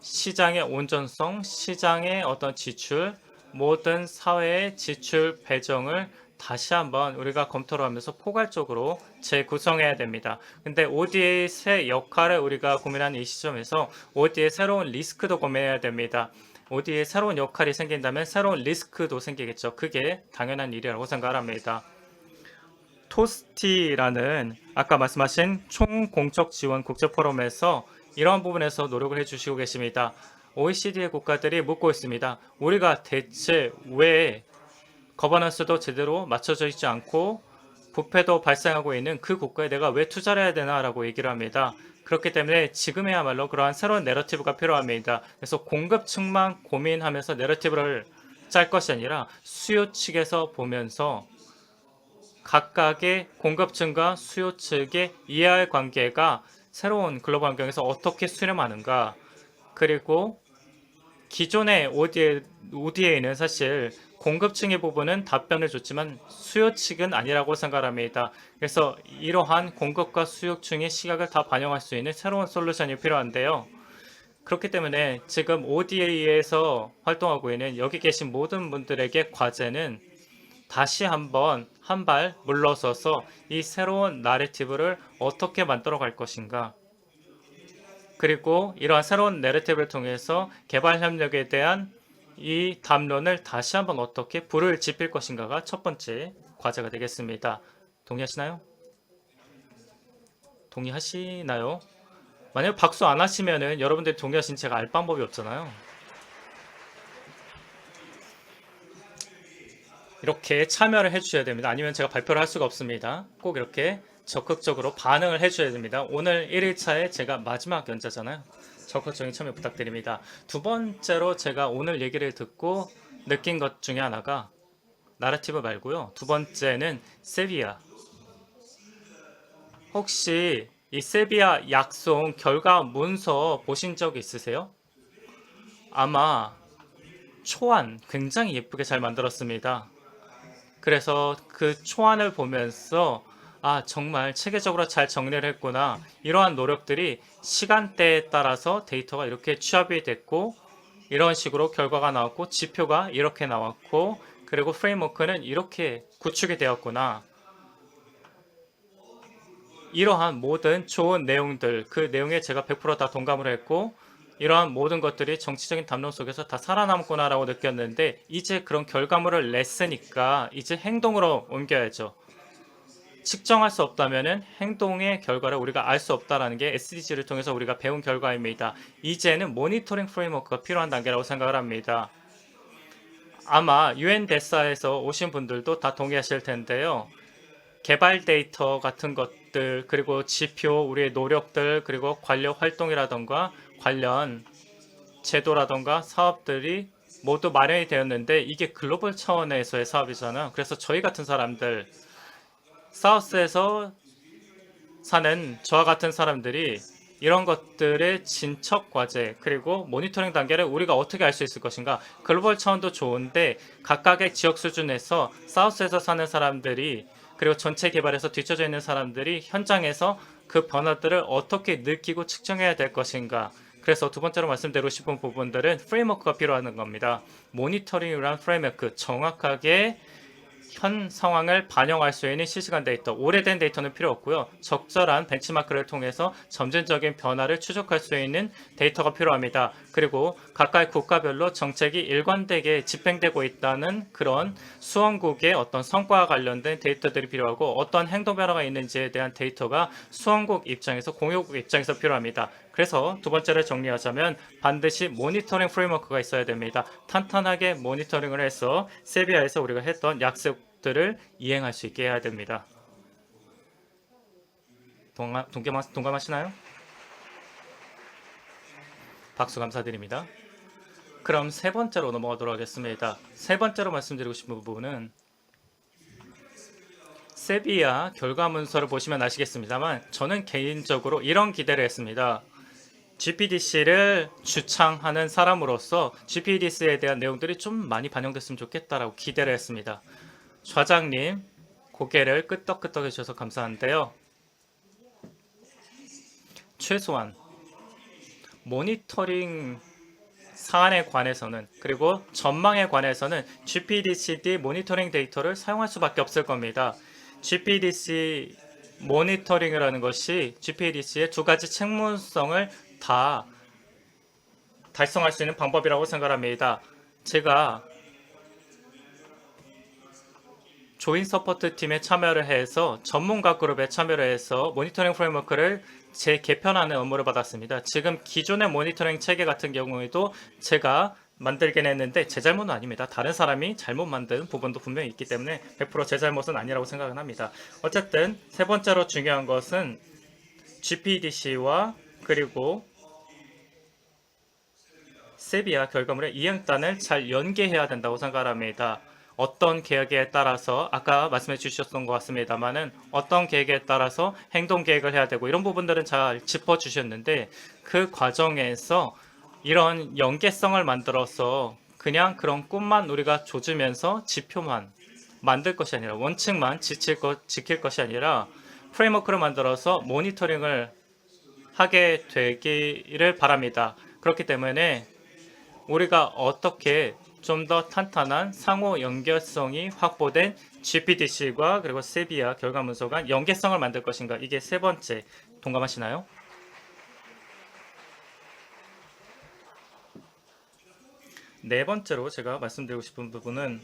시장의 온전성, 시장의 어떤 지출, 모든 사회의 지출 배정을 다시 한번 우리가 검토를 하면서 포괄적으로 재구성해야 됩니다. 근데 ODA의 새 역할을 우리가 고민하는 이 시점에서 ODA의 새로운 리스크도 고민해야 됩니다. ODA의 새로운 역할이 생긴다면 새로운 리스크도 생기겠죠. 그게 당연한 일이라고 생각합니다. 토스티라는 아까 말씀하신 총공적 지원 국제포럼에서 이러한 부분에서 노력을 해주시고 계십니다. OECD의 국가들이 묻고 있습니다. 우리가 대체 왜 거버넌스도 제대로 맞춰져 있지 않고 부패도 발생하고 있는 그 국가에 내가 왜 투자를 해야 되나라고 얘기를 합니다. 그렇기 때문에 지금이야말로 그러한 새로운 내러티브가 필요합니다. 그래서 공급 측만 고민하면서 내러티브를 짤 것이 아니라 수요 측에서 보면서 각각의 공급층과 수요 측의 이해할 관계가 새로운 글로벌 환경에서 어떻게 수렴하는가, 그리고 기존의 ODA는 사실 공급층의 부분은 답변을 줬지만 수요 측은 아니라고 생각합니다. 그래서 이러한 공급과 수요층의 시각을 다 반영할 수 있는 새로운 솔루션이 필요한데요. 그렇기 때문에 지금 ODA에서 활동하고 있는 여기 계신 모든 분들에게 과제는 다시 한번 한 발 물러서서 이 새로운 나래티브를 어떻게 만들어 갈 것인가, 그리고 이러한 새로운 내러티브를 통해서 개발 협력에 대한 이 담론을 다시 한번 어떻게 불을 지필 것인가가 첫 번째 과제가 되겠습니다. 동의하시나요? 동의하시나요? 만약 박수 안 하시면은 여러분들이 동의하신 제가 알 방법이 없잖아요. 이렇게 참여를 해주셔야 됩니다. 아니면 제가 발표를 할 수가 없습니다. 꼭 이렇게 적극적으로 반응을 해주셔야 됩니다. 오늘 1일차에 제가 마지막 연차잖아요. 적극적인 참여 부탁드립니다. 두 번째로 제가 오늘 얘기를 듣고 느낀 것 중에 하나가 나라티브 말고요. 두 번째는 세비야. 혹시 이 세비야 약속 결과 문서 보신 적 있으세요? 아마 초안 굉장히 예쁘게 잘 만들었습니다. 그래서 그 초안을 보면서 아, 정말 체계적으로 잘 정리를 했구나. 이러한 노력들이 시간대에 따라서 데이터가 이렇게 취합이 됐고 이런 식으로 결과가 나왔고 지표가 이렇게 나왔고 그리고 프레임워크는 이렇게 구축이 되었구나. 이러한 모든 좋은 내용들, 그 내용에 제가 100% 다 동감을 했고 이러한 모든 것들이 정치적인 담론 속에서 다 살아남구나라고 느꼈는데 이제 그런 결과물을 냈으니까 이제 행동으로 옮겨야죠. 측정할 수 없다면은 행동의 결과를 우리가 알 수 없다라는 게 SDG를 통해서 우리가 배운 결과입니다. 이제는 모니터링 프레임워크가 필요한 단계라고 생각을 합니다. 아마 UN 대사에서 오신 분들도 다 동의하실 텐데요. 개발 데이터 같은 것들 그리고 지표, 우리의 노력들 그리고 관련 활동이라던가 관련 제도라던가 사업들이 모두 마련이 되었는데 이게 글로벌 차원에서의 사업이잖아요. 그래서 저희 같은 사람들 사우스에서 사는 저와 같은 사람들이 이런 것들의 진척 과제 그리고 모니터링 단계를 우리가 어떻게 알 수 있을 것인가. 글로벌 차원도 좋은데 각각의 지역 수준에서 사우스에서 사는 사람들이 그리고 전체 개발에서 뒤쳐져 있는 사람들이 현장에서 그 변화들을 어떻게 느끼고 측정해야 될 것인가. 그래서 두 번째로 말씀드리고 싶은 부분들은 프레임워크가 필요한 겁니다. 모니터링이란 프레임워크, 정확하게 현 상황을 반영할 수 있는 실시간 데이터, 오래된 데이터는 필요 없고요. 적절한 벤치마크를 통해서 점진적인 변화를 추적할 수 있는 데이터가 필요합니다. 그리고 각각 국가별로 정책이 일관되게 집행되고 있다는 그런 수원국의 어떤 성과와 관련된 데이터들이 필요하고 어떤 행동 변화가 있는지에 대한 데이터가 수원국 입장에서 공유국 입장에서 필요합니다. 그래서 두 번째를 정리하자면 반드시 모니터링 프레임워크가 있어야 됩니다. 탄탄하게 모니터링을 해서 세비야에서 우리가 했던 약속들을 이행할 수 있게 해야 됩니다. 동감하시나요? 박수 감사드립니다. 그럼 세 번째로 넘어가도록 하겠습니다. 세 번째로 말씀드리고 싶은 부분은 세비야 결과 문서를 보시면 아시겠습니다만 저는 개인적으로 이런 기대를 했습니다. GPDC를 주창하는 사람으로서 GPDC에 대한 내용들이 좀 많이 반영됐으면 좋겠다라고 기대를 했습니다. 좌장님 고개를 끄덕끄덕 해주셔서 감사한데요. 최소한 모니터링 사안에 관해서는 그리고 전망에 관해서는 GPDCD 모니터링 데이터를 사용할 수밖에 없을 겁니다. GPDC 모니터링이라는 것이 GPDC의 두 가지 책무성을 다 달성할 수 있는 방법이라고 생각합니다. 제가 조인 서포트 팀에 참여를 해서 전문가 그룹에 참여를 해서 모니터링 프레임워크를 재개편하는 업무를 받았습니다. 지금 기존의 모니터링 체계 같은 경우에도 제가 만들긴 했는데 제 잘못은 아닙니다. 다른 사람이 잘못 만든 부분도 분명히 있기 때문에 100%제 잘못은 아니라고 생각은 합니다. 어쨌든 세 번째로 중요한 것은 GPDC와 그리고 세비야 결과물의 이행단을 잘 연계해야 된다고 생각합니다. 어떤 계획에 따라서 아까 말씀해 주셨던 것 같습니다만은 어떤 계획에 따라서 행동 계획을 해야 되고 이런 부분들은 잘 짚어 주셨는데 그 과정에서 이런 연계성을 만들어서 그냥 그런 꿈만 우리가 조지면서 지표만 만들 것이 아니라 원칙만 지킬 것이 아니라 프레임워크를 만들어서 모니터링을 하게 되기를 바랍니다. 그렇기 때문에 우리가 어떻게 좀 더 탄탄한 상호 연결성이 확보된 GPDC과 그리고 세비야 결과 문서 간 연계성을 만들 것인가 이게 세 번째 동감하시나요? 네 번째로 제가 말씀드리고 싶은 부분은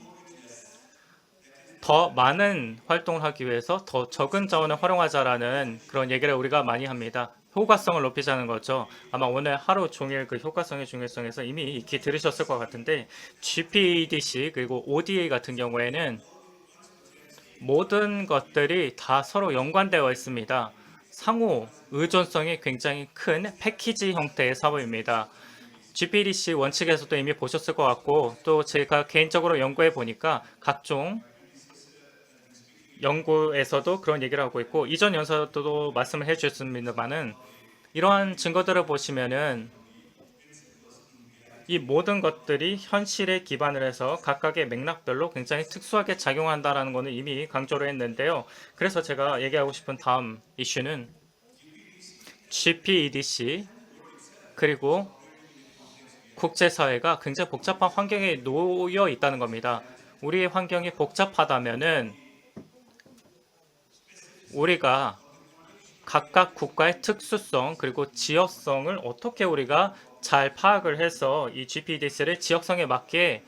더 많은 활동을 하기 위해서 더 적은 자원을 활용하자라는 그런 얘기를 우리가 많이 합니다. 효과성을 높이자는 거죠. 아마 오늘 하루 종일 그 효과성의 중요성에서 이미 익히 들으셨을 것 같은데 GPDC 그리고 ODA 같은 경우에는 모든 것들이 다 서로 연관되어 있습니다. 상호 의존성이 굉장히 큰 패키지 형태의 사업입니다. GPDC 원칙에서도 이미 보셨을 것 같고 또 제가 개인적으로 연구해 보니까 각종 연구에서도 그런 얘기를 하고 있고 이전 연사도 말씀을 해주셨습니다만은 이러한 증거들을 보시면은 이 모든 것들이 현실에 기반을 해서 각각의 맥락별로 굉장히 특수하게 작용한다라는 것은 이미 강조를 했는데요. 그래서 제가 얘기하고 싶은 다음 이슈는 GPEDC 그리고 국제사회가 굉장히 복잡한 환경에 놓여 있다는 겁니다. 우리의 환경이 복잡하다면은 우리가 각각 국가의 특수성 그리고 지역성을 어떻게 우리가 잘 파악을 해서 이 GPDC를 지역성에 맞게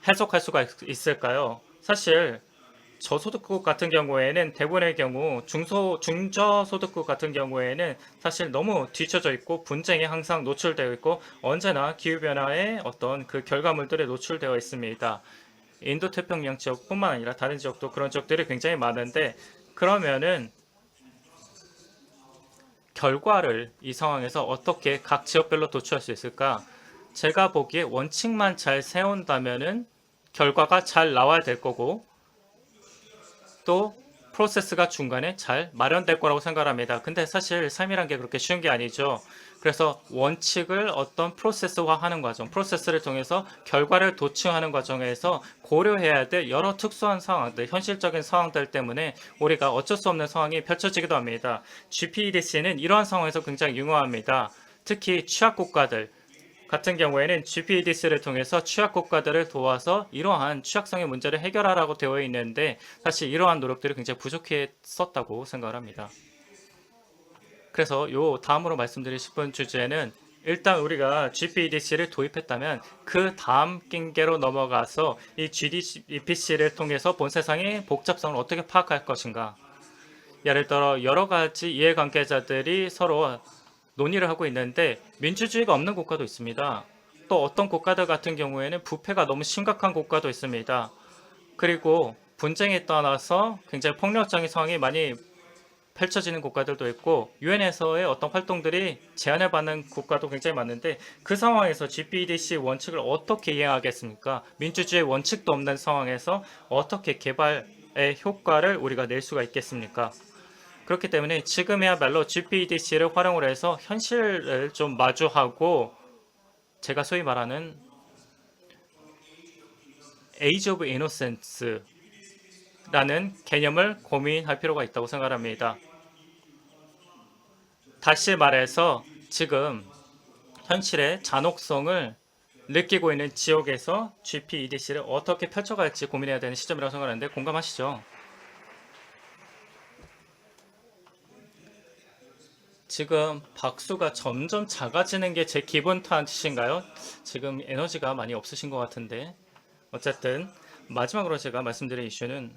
해석할 수가 있을까요? 사실 저소득국 같은 경우에는 대부분의 경우 중저소득국 같은 경우에는 사실 너무 뒤쳐져 있고 분쟁에 항상 노출되어 있고 언제나 기후변화의 어떤 그 결과물들에 노출되어 있습니다. 인도 태평양 지역뿐만 아니라 다른 지역도 그런 지역들이 굉장히 많은데 그러면은 결과를 이 상황에서 어떻게 각 지역별로 도출할 수 있을까? 제가 보기에 원칙만 잘 세운다면은 결과가 잘 나와야 될 거고 또 프로세스가 중간에 잘 마련될 거라고 생각합니다. 근데 사실 삶이란 게 그렇게 쉬운 게 아니죠. 그래서 원칙을 어떤 프로세스화하는 과정, 프로세스를 통해서 결과를 도출하는 과정에서 고려해야 될 여러 특수한 상황들, 현실적인 상황들 때문에 우리가 어쩔 수 없는 상황이 펼쳐지기도 합니다. GPEDC는 이러한 상황에서 굉장히 유용합니다. 특히 취약국가들 같은 경우에는 GPEDC를 통해서 취약국가들을 도와서 이러한 취약성의 문제를 해결하라고 되어 있는데 사실 이러한 노력들이 굉장히 부족했었다고 생각을 합니다. 그래서 요 다음으로 말씀드리고 싶은 주제는 일단 우리가 GPEDC를 도입했다면 그 다음 단계로 넘어가서 이 GDPC를 통해서 본 세상의 복잡성을 어떻게 파악할 것인가. 예를 들어 여러 가지 이해관계자들이 서로 논의를 하고 있는데 민주주의가 없는 국가도 있습니다. 또 어떤 국가들 같은 경우에는 부패가 너무 심각한 국가도 있습니다. 그리고 분쟁에 따라서 굉장히 폭력적인 상황이 많이 펼쳐지는 국가들도 있고 유엔에서의 어떤 활동들이 제한을 받는 국가도 굉장히 많은데 그 상황에서 GPDC 원칙을 어떻게 이행하겠습니까? 민주주의 원칙도 없는 상황에서 어떻게 개발의 효과를 우리가 낼 수가 있겠습니까? 그렇기 때문에 지금이야말로 GPDC를 활용을 해서 현실을 좀 마주하고 제가 소위 말하는 Age of Innocence 라는 개념을 고민할 필요가 있다고 생각합니다. 다시 말해서 지금 현실의 잔혹성을 느끼고 있는 지역에서 GPEDC를 어떻게 펼쳐갈지 고민해야 되는 시점이라고 생각하는데 공감하시죠? 지금 박수가 점점 작아지는 게 제 기분 탓인가요? 지금 에너지가 많이 없으신 것 같은데 어쨌든 마지막으로 제가 말씀드릴 이슈는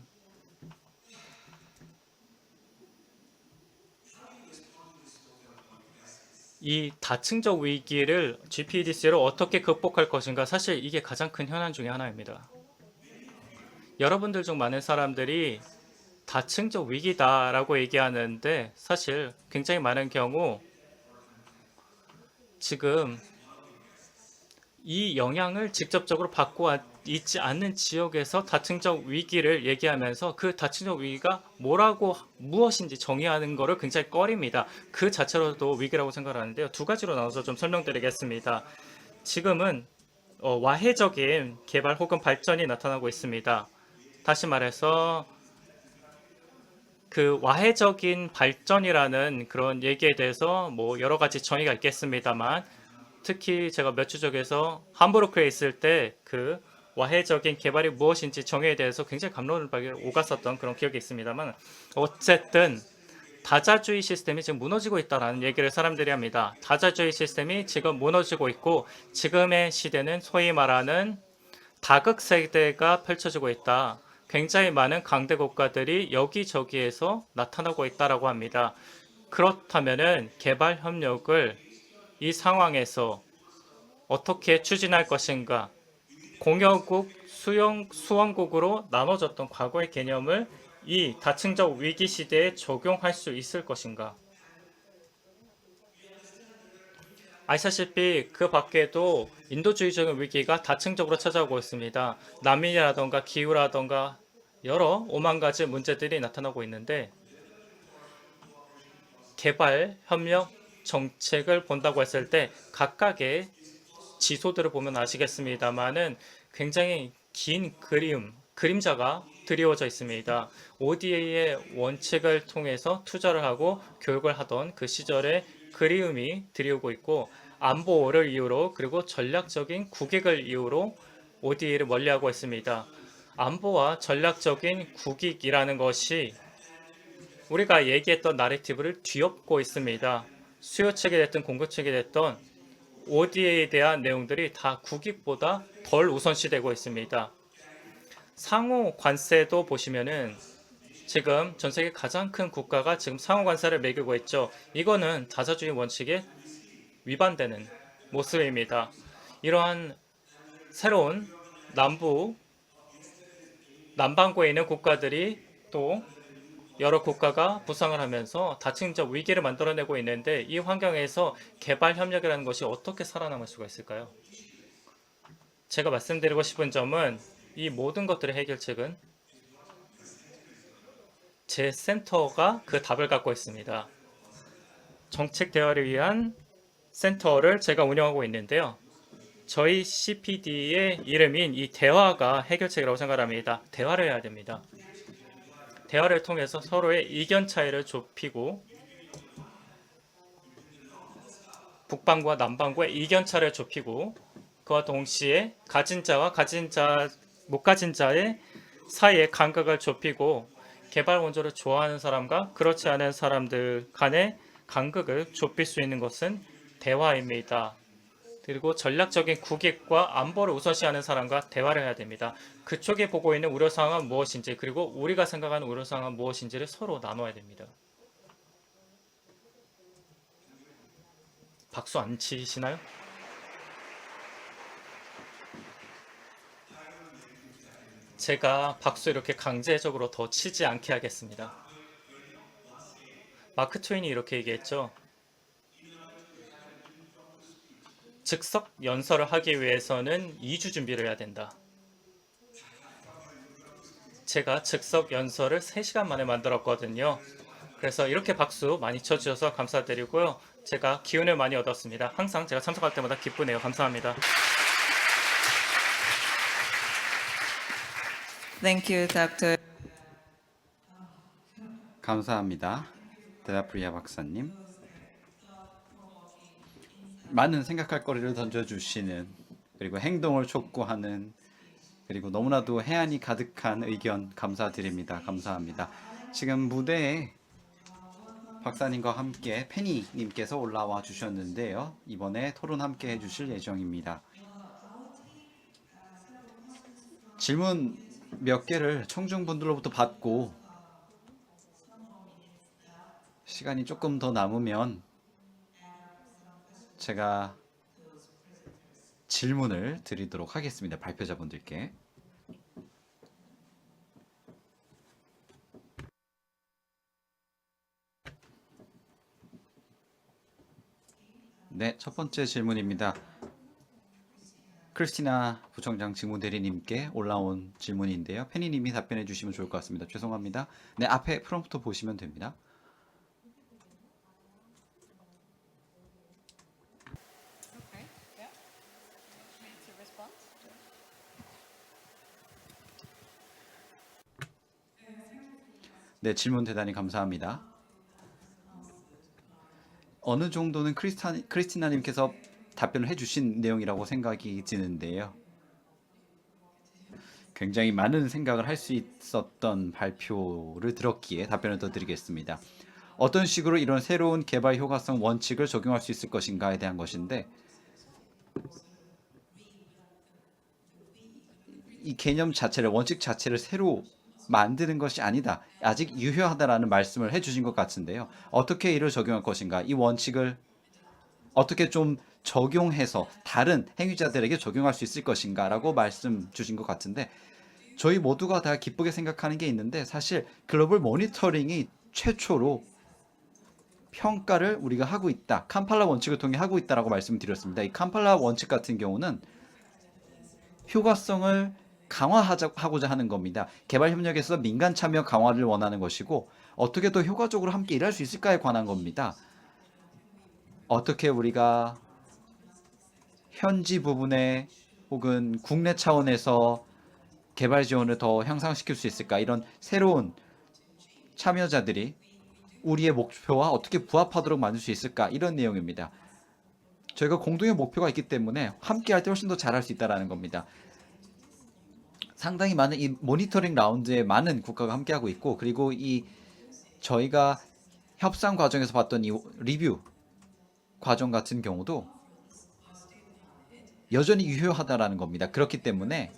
이 다층적 위기를 GPDC로 어떻게 극복할 것인가 사실 이게 가장 큰 현안 중에 하나입니다. 여러분들 중 많은 사람들이 다층적 위기다라고 얘기하는데 사실 굉장히 많은 경우 지금 이 영향을 직접적으로 받고 있지 않는 지역에서 다층적 위기를 얘기하면서 그 다층적 위기가 뭐라고 무엇인지 정의하는 것을 굉장히 꺼립니다. 그 자체로도 위기라고 생각하는데요. 두 가지로 나눠서 좀 설명드리겠습니다. 지금은 와해적인 개발 혹은 발전이 나타나고 있습니다. 다시 말해서 그 와해적인 발전이라는 그런 얘기에 대해서 뭐 여러 가지 정의가 있겠습니다만 특히 제가 몇 주 전에서 함부르크에 있을 때 그 와해적인 개발이 무엇인지 정의에 대해서 굉장히 갑론을 오갔었던 그런 기억이 있습니다만 어쨌든 다자주의 시스템이 지금 무너지고 있다는 얘기를 사람들이 합니다. 다자주의 시스템이 지금 무너지고 있고 지금의 시대는 소위 말하는 다극 세대가 펼쳐지고 있다. 굉장히 많은 강대 국가들이 여기저기에서 나타나고 있다라고 합니다. 그렇다면은 개발 협력을 이 상황에서 어떻게 추진할 것인가? 공여국, 수원국으로 나눠졌던 과거의 개념을 이 다층적 위기 시대에 적용할 수 있을 것인가? 아시다시피 그 밖에도 인도주의적인 위기가 다층적으로 찾아오고 있습니다. 난민이라던가 기후라던가 여러 오만 가지 문제들이 나타나고 있는데 개발, 협력, 정책을 본다고 했을 때 각각의 지소들을 보면 아시겠습니다만은 굉장히 긴 그림자가 드리워져 있습니다. ODA의 원칙을 통해서 투자를 하고 교육을 하던 그 시절의 그리움이 드리우고 있고 안보를 이유로 그리고 전략적인 국익을 이유로 ODA를 멀리하고 있습니다. 안보와 전략적인 국익이라는 것이 우리가 얘기했던 나래티브를 뒤엎고 있습니다. 수요책이 됐든 공급책이 됐던 ODA에 대한 내용들이 다 국익보다 덜 우선시되고 있습니다. 상호 관세도 보시면은 지금 전 세계 가장 큰 국가가 지금 상호 관세를 매기고 있죠. 이거는 다자주의 원칙에 위반되는 모습입니다. 이러한 새로운 남반구에 있는 국가들이 또 여러 국가가 부상을 하면서 다층적 위기를 만들어내고 있는데 이 환경에서 개발 협력이라는 것이 어떻게 살아남을 수가 있을까요? 제가 말씀드리고 싶은 점은 이 모든 것들의 해결책은 제 센터가 그 답을 갖고 있습니다. 정책 대화를 위한 센터를 제가 운영하고 있는데요. 저희 CPD의 이름인 이 대화가 해결책이라고 생각합니다. 대화를 해야 됩니다. 대화를 통해서 서로의 이견 차이를 좁히고 북반구와 남반구의 이견 차를 좁히고 그와 동시에 가진 자와 못 가진 자의 사이의 간극을 좁히고 개발 원조를 좋아하는 사람과 그렇지 않은 사람들 간의 간극을 좁힐 수 있는 것은 대화입니다. 그리고 전략적인 국익과 안보를 우선시하는 사람과 대화를 해야 됩니다. 그쪽에 보고 있는 우려사항은 무엇인지 그리고 우리가 생각하는 우려사항은 무엇인지를 서로 나눠야 됩니다. 박수 안 치시나요? 제가 박수 이렇게 강제적으로 더 치지 않게 하겠습니다. 마크 트웨인이 이렇게 얘기했죠. 즉석 연설을 하기 위해서는 2주 준비를 해야 된다. 제가 즉석 연설을 3시간 만에 만들었거든요. 그래서 이렇게 박수 많이 쳐주셔서 감사드리고요. 제가 기운을 많이 얻었습니다. 항상 제가 참석할 때마다 기쁘네요. 감사합니다. Thank you, Dr. 감사합니다. 데라프리아 박사님. 많은 생각할 거리를 던져주시는, 그리고 행동을 촉구하는, 그리고 너무나도 해안이 가득한 의견 감사드립니다. 감사합니다. 지금 무대에 박사님과 함께 페니님께서 올라와 주셨는데요. 이번에 토론 함께 해주실 예정입니다. 질문 몇 개를 청중분들로부터 받고 시간이 조금 더 남으면 제가 질문을 드리도록 하겠습니다. 발표자분들께. 네, 첫 번째 질문입니다. 크리스티나 부총장 직무대리님께 올라온 질문인데요. 페니님이 답변해 주시면 좋을 것 같습니다. 죄송합니다. 네, 앞에 프롬프트 보시면 됩니다. 네, 질문 대단히 감사합니다. 어느 정도는 크리스티나님께서 답변을 해주신 내용이라고 생각이 드는데요. 굉장히 많은 생각을 할 수 있었던 발표를 들었기에 답변을 더 드리겠습니다. 어떤 식으로 이런 새로운 개발 효과성 원칙을 적용할 수 있을 것인가에 대한 것인데, 이 개념 자체를, 원칙 자체를 새로 만드는 것이 아니다. 아직 유효하다라는 말씀을 해주신 것 같은데요. 어떻게 이를 적용할 것인가? 이 원칙을 어떻게 좀 적용해서 다른 행위자들에게 적용할 수 있을 것인가? 라고 말씀 주신 것 같은데, 저희 모두가 다 기쁘게 생각하는 게 있는데, 사실 글로벌 모니터링이 최초로 평가를 우리가 하고 있다. 캄팔라 원칙을 통해 하고 있다라고 말씀드렸습니다. 이 캄팔라 원칙 같은 경우는 효과성을 강화하고자 하는 겁니다. 개발 협력에서 민간 참여 강화를 원하는 것이고, 어떻게 더 효과적으로 함께 일할 수 있을까에 관한 겁니다. 어떻게 우리가 현지 부분에 혹은 국내 차원에서 개발 지원을 더 향상시킬 수 있을까? 이런 새로운 참여자들이 우리의 목표와 어떻게 부합하도록 만들 수 있을까? 이런 내용입니다. 저희가 공동의 목표가 있기 때문에 함께 할 때 훨씬 더 잘할 수 있다는 겁니다. 상당히 많은 이 모니터링 라운드에 많은 국가가 함께하고 있고, 그리고 이 저희가 협상 과정에서 봤던 이 리뷰 과정 같은 경우도 여전히 유효하다라는 겁니다. 그렇기 때문에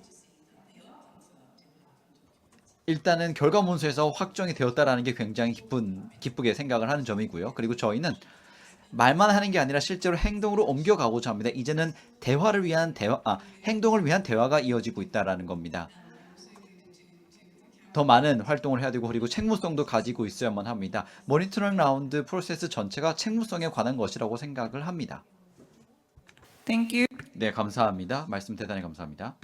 일단은 결과문서에서 확정이 되었다라는 게 굉장히 기쁘게 생각을 하는 점이고요. 그리고 저희는 말만 하는 게 아니라 실제로 행동으로 옮겨가고자 합니다. 이제는 행동을 위한 대화가 이어지고 있다라는 겁니다. 더 많은 활동을 해야 되고, 그리고 책무성도 가지고 있어야만 합니다. 모니터링 라운드 프로세스 전체가 책무성에 관한 것이라고 생각을 합니다. Thank you. 네, 감사합니다. 말씀 대단히 감사합니다.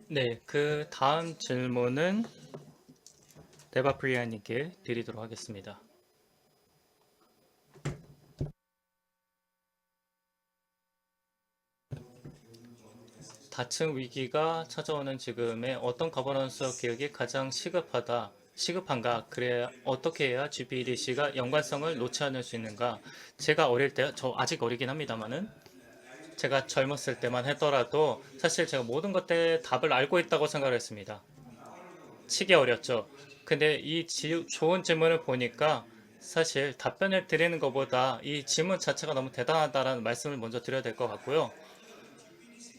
네, 그 다음 질문은 데바프리아님께 드리도록 하겠습니다. 다층 위기가 찾아오는 지금에 어떤 거버넌스 개혁이 가장 시급한가? 그래 어떻게 해야 GPEDC가 연관성을 놓지 않을 수 있는가? 제가 어릴 때, 저 아직 어리긴 합니다만은 제가 젊었을 때만 하더라도 사실 제가 모든 것에 답을 알고 있다고 생각을 했습니다. 치기 어렸죠. 근데 이 좋은 질문을 보니까 사실 답변을 드리는 것보다 이 질문 자체가 너무 대단하다라는 말씀을 먼저 드려야 될 것 같고요.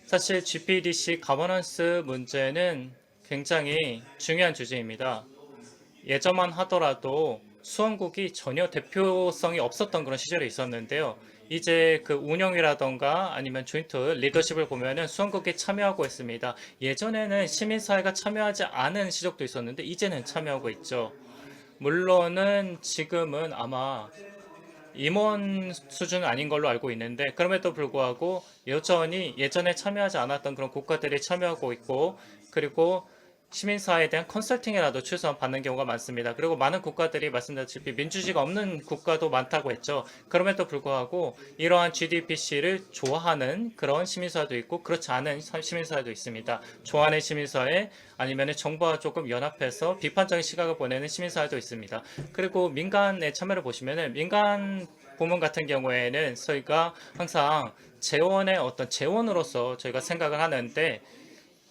사실 GPDC 가버넌스 문제는 굉장히 중요한 주제입니다. 예전만 하더라도 수원국이 전혀 대표성이 없었던 그런 시절이 있었는데요. 이제 그 운영이라던가 아니면 조인트 리더십을 보면은 수원국이 참여하고 있습니다. 예전에는 시민사회가 참여하지 않은 시절도 있었는데 이제는 참여하고 있죠. 물론은 지금은 아마 임원 수준은 아닌 걸로 알고 있는데 그럼에도 불구하고 여전히 예전에 참여하지 않았던 그런 국가들이 참여하고 있고 그리고 시민사회에 대한 컨설팅이라도 최소한 받는 경우가 많습니다. 그리고 많은 국가들이 말씀드렸다시피 민주주의가 없는 국가도 많다고 했죠. 그럼에도 불구하고 이러한 GDPC를 좋아하는 그런 시민사회도 있고 그렇지 않은 시민사회도 있습니다. 좋아하는 시민사회 아니면 정부와 조금 연합해서 비판적인 시각을 보내는 시민사회도 있습니다. 그리고 민간의 참여를 보시면은 민간 부문 같은 경우에는 저희가 항상 재원의 어떤 재원으로서 저희가 생각을 하는데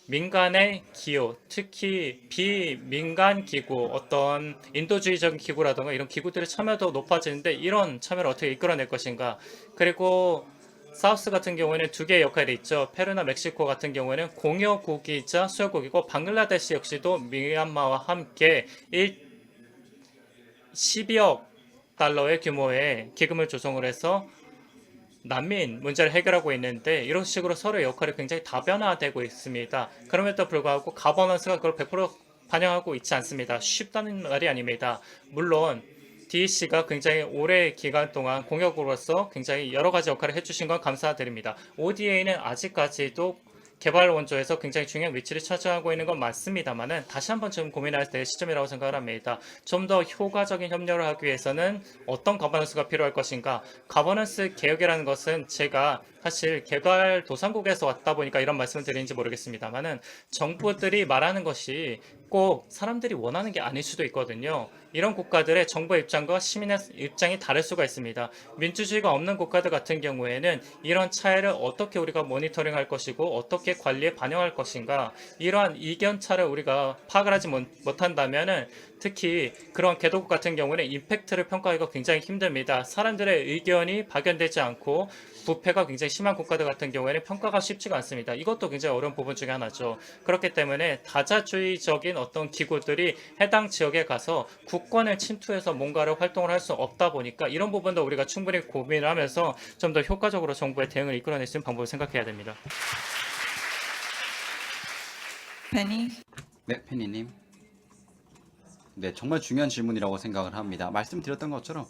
민간의 기여, 특히 비민간 기구, 어떤 인도주의적인 기구라든가 이런 기구들의 참여도 높아지는데 이런 참여를 어떻게 이끌어낼 것인가. 그리고 사우스 같은 경우에는 두 개의 역할이 있죠. 페루나 멕시코 같은 경우에는 공여국이자 수여국이고 방글라데시 역시도 미얀마와 함께 12억 달러의 규모의 기금을 조성을 해서 난민 문제를 해결하고 있는데 이런 식으로 서로의 역할이 굉장히 다변화되고 있습니다. 그럼에도 불구하고 가버넌스가 그걸 100% 반영하고 있지 않습니다. 쉽다는 말이 아닙니다. 물론 DEC가 굉장히 오래 기간 동안 공역으로서 굉장히 여러 가지 역할을 해주신 건 감사드립니다. ODA는 아직까지도 개발 원조에서 굉장히 중요한 위치를 차지하고 있는 건 맞습니다만은 다시 한번 좀 고민할 때 시점이라고 생각을 합니다. 좀 더 효과적인 협력을 하기 위해서는 어떤 가버넌스가 필요할 것인가? 가버넌스 개혁이라는 것은 제가 사실 개발도상국에서 왔다 보니까 이런 말씀을 드리는지 모르겠습니다만은 정부들이 말하는 것이 꼭 사람들이 원하는 게 아닐 수도 있거든요. 이런 국가들의 정부 입장과 시민의 입장이 다를 수가 있습니다. 민주주의가 없는 국가들 같은 경우에는 이런 차이를 어떻게 우리가 모니터링할 것이고 어떻게 관리에 반영할 것인가 이러한 이견차를 우리가 파악을 하지 못한다면은 특히 그런 개도국 같은 경우는 임팩트를 평가하기가 굉장히 힘듭니다. 사람들의 의견이 박연되지 않고 부패가 굉장히 심한 국가들 같은 경우에는 평가가 쉽지가 않습니다. 이것도 굉장히 어려운 부분 중에 하나죠. 그렇기 때문에 다자주의적인 어떤 기구들이 해당 지역에 가서 국권을 침투해서 뭔가를 활동을 할 수 없다 보니까 이런 부분도 우리가 충분히 고민을 하면서 좀 더 효과적으로 정부의 대응을 이끌어낼 수 있는 방법을 생각해야 됩니다. Penny. 네, 페니님. 네, 정말 중요한 질문이라고 생각을 합니다. 말씀드렸던 것처럼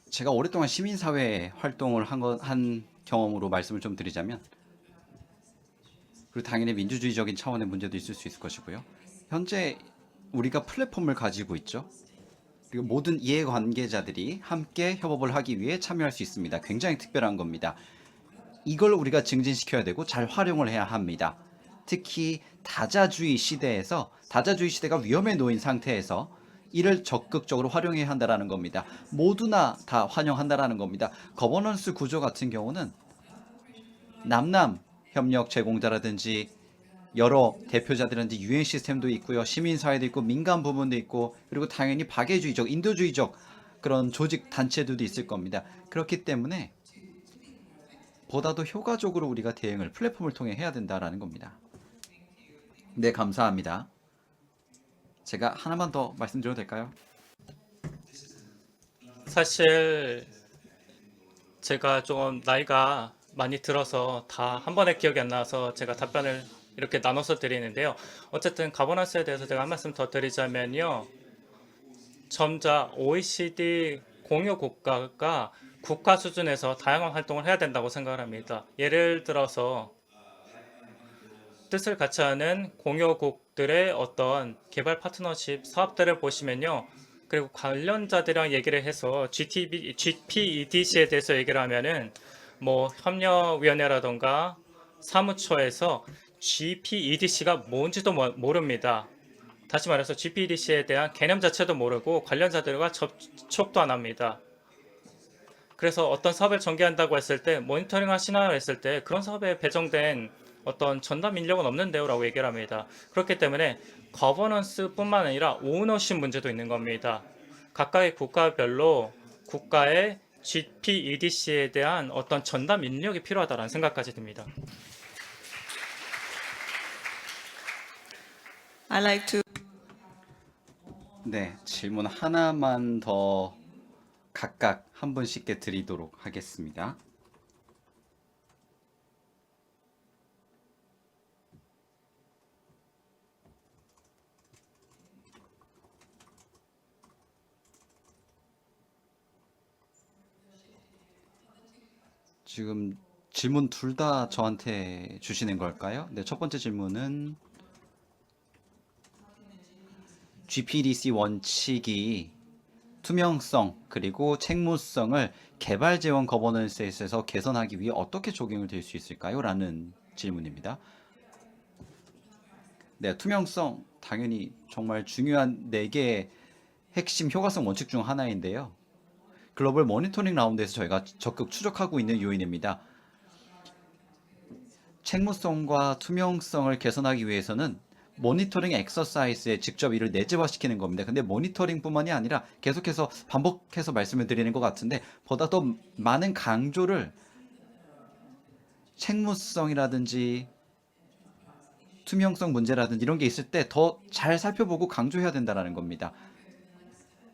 제가 오랫동안 시민사회 활동을 한 경험으로 말씀을 좀 드리자면 그리고 당연히 민주주의적인 차원의 문제도 있을 수 있을 것이고요. 현재 우리가 플랫폼을 가지고 있죠. 그리고 모든 이해관계자들이 함께 협업을 하기 위해 참여할 수 있습니다. 굉장히 특별한 겁니다. 이걸 우리가 증진시켜야 되고 잘 활용을 해야 합니다. 특히 다자주의 시대에서 다자주의 시대가 위험에 놓인 상태에서 이를 적극적으로 활용해야 한다라는 겁니다. 모두나 다 환영한다라는 겁니다. 거버넌스 구조 같은 경우는 남남 협력 제공자라든지 여러 대표자들한테 유엔 시스템도 있고요. 시민사회도 있고 민간 부문도 있고 그리고 당연히 박애주의적, 인도주의적 그런 조직 단체들도 있을 겁니다. 그렇기 때문에 보다도 효과적으로 우리가 대응을 플랫폼을 통해 해야 된다라는 겁니다. 네, 감사합니다. 제가 하나만 더 말씀드려도 될까요? 사실 제가 좀 나이가 많이 들어서 다 한 번에 기억이 안 나서 제가 답변을 이렇게 나눠서 드리는데요. 어쨌든 가버넌스에 대해서 제가 한 말씀 더 드리자면요. 점자 OECD 공유 국가가 국가 수준에서 다양한 활동을 해야 된다고 생각을 합니다. 예를 들어서 뜻을 같이 하는 공유국들의 어떤 개발 파트너십 사업들을 보시면요. 그리고 관련자들이랑 얘기를 해서 GPEDC에 대해서 얘기를 하면은 뭐 협력위원회라던가 사무처에서 GPEDC가 뭔지도 모릅니다. 다시 말해서 GPEDC에 대한 개념 자체도 모르고 관련자들과 접촉도 안 합니다. 그래서 어떤 사업을 전개한다고 했을 때 모니터링 하시나요 했을 때 그런 사업에 배정된 어떤 전담 인력은 없는데요 라고 얘기를 합니다. 그렇기 때문에 거버넌스뿐만 아니라 오너십 문제도 있는 겁니다. 각각의 국가별로 국가의 GPEDC에 대한 어떤 전담 인력이 필요하다는 생각까지 듭니다. I like to 네, 질문 하나만 더 각각 한 분씩께 드리도록 하겠습니다. 지금 질문 둘 다 저한테 주시는 걸까요? 네, 첫 번째 질문은 GPDC 원칙이 투명성 그리고 책무성을 개발 재원 거버넌스에서 개선하기 위해 어떻게 적용이 될 수 있을까요? 라는 질문입니다. 네, 투명성 당연히 정말 중요한 4개의 핵심 효과성 원칙 중 하나인데요. 글로벌 모니터링 라운드에서 저희가 적극 추적하고 있는 요인입니다. 책무성과 투명성을 개선하기 위해서는 모니터링 엑서사이즈에 직접 이를 내재화시키는 겁니다. 근데 모니터링뿐만이 아니라 계속해서 반복해서 말씀을 드리는 것 같은데 보다 더 많은 강조를 책무성이라든지 투명성 문제라든지 이런 게 있을 때 더 잘 살펴보고 강조해야 된다는 겁니다.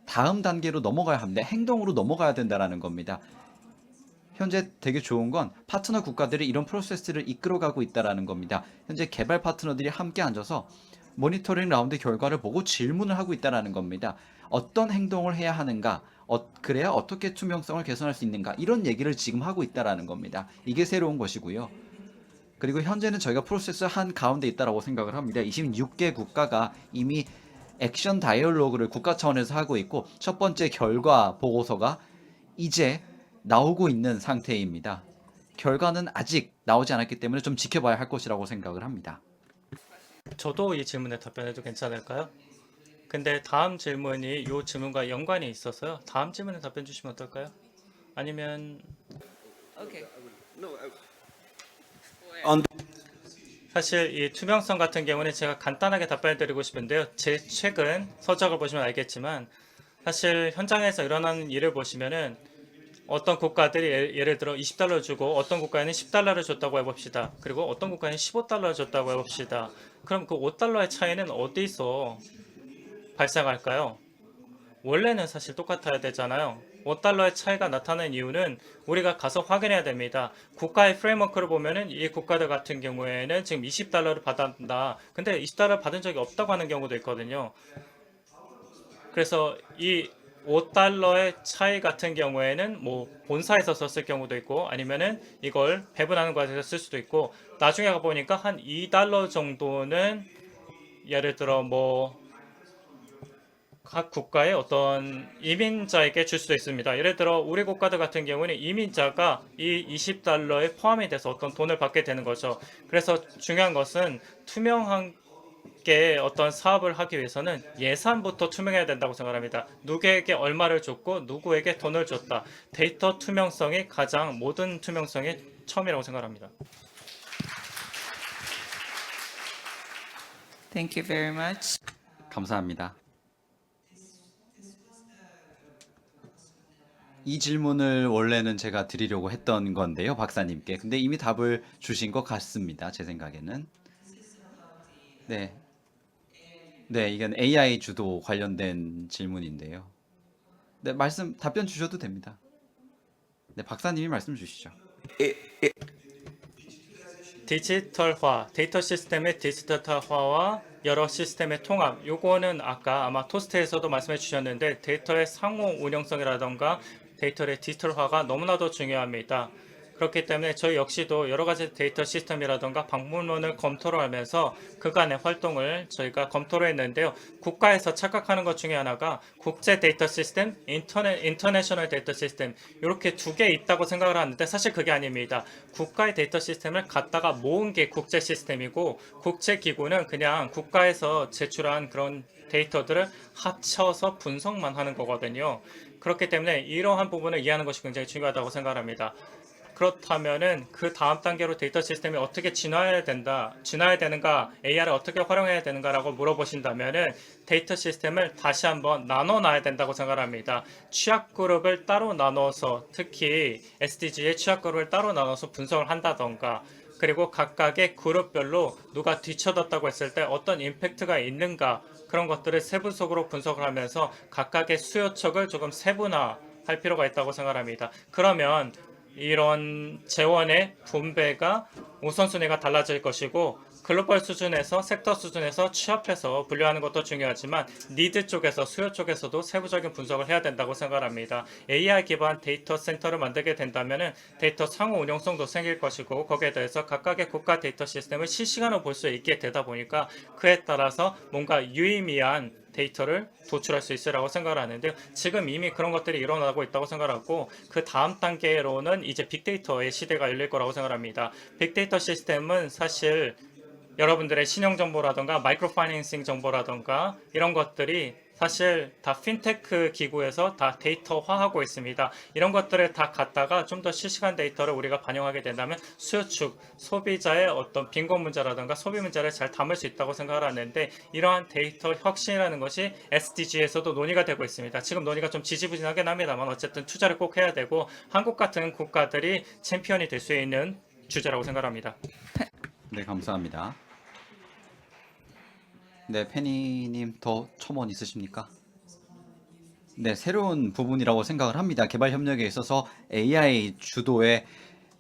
다음 단계로 넘어가야 합니다. 행동으로 넘어가야 된다는 겁니다. 현재 되게 좋은 건 파트너 국가들이 이런 프로세스를 이끌어가고 있다는 겁니다. 현재 개발 파트너들이 함께 앉아서 모니터링 라운드 결과를 보고 질문을 하고 있다는 겁니다. 어떤 행동을 해야 하는가? 그래야 어떻게 투명성을 개선할 수 있는가? 이런 얘기를 지금 하고 있다는 겁니다. 이게 새로운 것이고요. 그리고 현재는 저희가 프로세스 한 가운데 있다고 생각을 합니다. 26개 국가가 이미 액션 다이얼로그를 국가 차원에서 하고 있고 첫 번째 결과 보고서가 이제 나오고 있는 상태입니다. 결과는 아직 나오지 않았기 때문에 좀 지켜봐야 할 것이라고 생각을 합니다. 저도 이 질문에 답변해도 괜찮을까요? 근데 다음 질문이 이 질문과 연관이 있어서요. 다음 질문에 답변 주시면 어떨까요? 아니면 Okay. 사실 이 투명성 같은 경우는 제가 간단하게 답변해 드리고 싶은데요. 제 최근 서적을 보시면 알겠지만 사실 현장에서 일어나는 일을 보시면은 어떤 국가들이 예를 들어 20달러 주고 어떤 국가에는 10달러를 줬다고 해봅시다. 그리고 어떤 국가에는 15달러를 줬다고 해봅시다. 그럼 그 5달러의 차이는 어디서 발생할까요? 원래는 사실 똑같아야 되잖아요. 5달러의 차이가 나타나는 이유는 우리가 가서 확인해야 됩니다. 국가의 프레임워크를 보면은 이 국가들 같은 경우에는 지금 20달러를 받았다. 근데 20달러 받은 적이 없다고 하는 경우도 있거든요. 그래서 이 5달러의 차이 같은 경우에는 뭐 본사에서 썼을 경우도 있고 아니면은 이걸 배분하는 과정에서 쓸 수도 있고 나중에 가보니까 한 2달러 정도는 예를 들어 뭐 각 국가의 어떤 이민자에게 줄 수도 있습니다. 예를 들어 우리 국가들 같은 경우는 이민자가 이 20달러에 포함이 돼서 어떤 돈을 받게 되는 거죠. 그래서 중요한 것은 투명한 게 어떤 사업을 하기 위해서는 예산부터 투명해야 된다고 생각합니다. 누구에게 얼마를 줬고 누구에게 돈을 줬다. 데이터 투명성이 가장 모든 투명성의 처음이라고 생각합니다. Thank you very much. 감사합니다. 이 질문을 원래는 제가 드리려고 했던 건데요, 박사님께. 근데 이미 답을 주신 것 같습니다, 제 생각에는. 네. 네, 이건 AI 주도 관련된 질문인데요. 네, 답변 주셔도 됩니다. 네, 박사님이 말씀 주시죠. 디지털화, 데이터 시스템의 디지털화와 여러 시스템의 통합. 요거는 아까 아마 토스트에서도 말씀해 주셨는데 데이터의 상호 운영성이라던가 데이터의 디지털화가 너무나도 중요합니다. 그렇기 때문에 저희 역시도 여러 가지 데이터 시스템이라던가 방문론을 검토를 하면서 그간의 활동을 저희가 검토를 했는데요. 국가에서 착각하는 것 중에 하나가 국제 데이터 시스템, 인터내셔널 데이터 시스템 이렇게 두 개 있다고 생각을 하는데 사실 그게 아닙니다. 국가의 데이터 시스템을 갖다가 모은 게 국제 시스템이고 국제 기구는 그냥 국가에서 제출한 그런 데이터들을 합쳐서 분석만 하는 거거든요. 그렇기 때문에 이러한 부분을 이해하는 것이 굉장히 중요하다고 생각합니다. 그렇다면은 그 다음 단계로 데이터 시스템이 어떻게 진화해야 되는가, AR을 어떻게 활용해야 되는가라고 물어보신다면은 데이터 시스템을 다시 한번 나눠 놔야 된다고 생각합니다. 취약 그룹을 따로 나눠서 특히 SDG의 취약 그룹을 따로 나눠서 분석을 한다던가 그리고 각각의 그룹별로 누가 뒤쳐졌다고 했을 때 어떤 임팩트가 있는가 그런 것들을 세부적으로 분석을 하면서 각각의 수요측을 조금 세분화할 필요가 있다고 생각합니다. 그러면 이런 재원의 분배가 우선순위가 달라질 것이고 글로벌 수준에서 섹터 수준에서 취업해서 분류하는 것도 중요하지만 니드 쪽에서 수요 쪽에서도 세부적인 분석을 해야 된다고 생각합니다. AI 기반 데이터 센터를 만들게 된다면 데이터 상호 운용성도 생길 것이고 거기에 대해서 각각의 국가 데이터 시스템을 실시간으로 볼 수 있게 되다 보니까 그에 따라서 뭔가 유의미한 데이터를 도출할 수 있으라고 생각을 하는데요. 지금 이미 그런 것들이 일어나고 있다고 생각하고 그 다음 단계로는 이제 빅데이터의 시대가 열릴 거라고 생각합니다. 빅데이터 시스템은 사실 여러분들의 신용 정보라던가 마이크로 파이낸싱 정보라던가 이런 것들이 사실 다 핀테크 기구에서 다 데이터화하고 있습니다. 이런 것들을 다 갖다가 좀 더 실시간 데이터를 우리가 반영하게 된다면 수요축, 소비자의 어떤 빈곤 문제라든가 소비 문제를 잘 담을 수 있다고 생각을 하는데 이러한 데이터 혁신이라는 것이 SDG에서도 논의가 되고 있습니다. 지금 논의가 좀 지지부진하긴 합니다만 어쨌든 투자를 꼭 해야 되고 한국 같은 국가들이 챔피언이 될 수 있는 주제라고 생각합니다. 네, 감사합니다. 네, 페니님 더 첨언 있으십니까? 네, 새로운 부분이라고 생각을 합니다. 개발 협력에 있어서 AI 주도의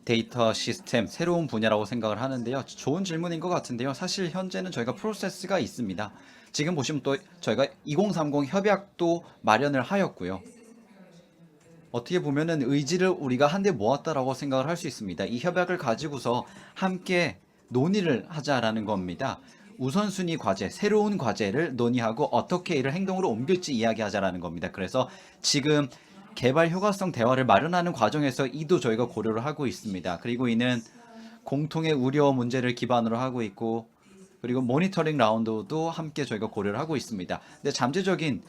데이터 시스템, 새로운 분야라고 생각을 하는데요. 좋은 질문인 것 같은데요. 사실 현재는 저희가 프로세스가 있습니다. 지금 보시면 또 저희가 2030 협약도 마련을 하였고요. 어떻게 보면은 의지를 우리가 한데 모았다라고 생각을 할 수 있습니다. 이 협약을 가지고서 함께 논의를 하자라는 겁니다. 우선순위 과제, 새로운 과제를 논의하고 어떻게 이를 행동으로 옮길지 이야기하자라는 겁니다. 그래서 지금 개발 효과성 대화를 마련하는 과정에서 이도 저희가 고려를 하고 있습니다. 그리고 이는 공통의 우려 문제를 기반으로 하고 있고 그리고 모니터링 라운드도 함께 저희가 고려를 하고 있습니다. 근데 잠재적인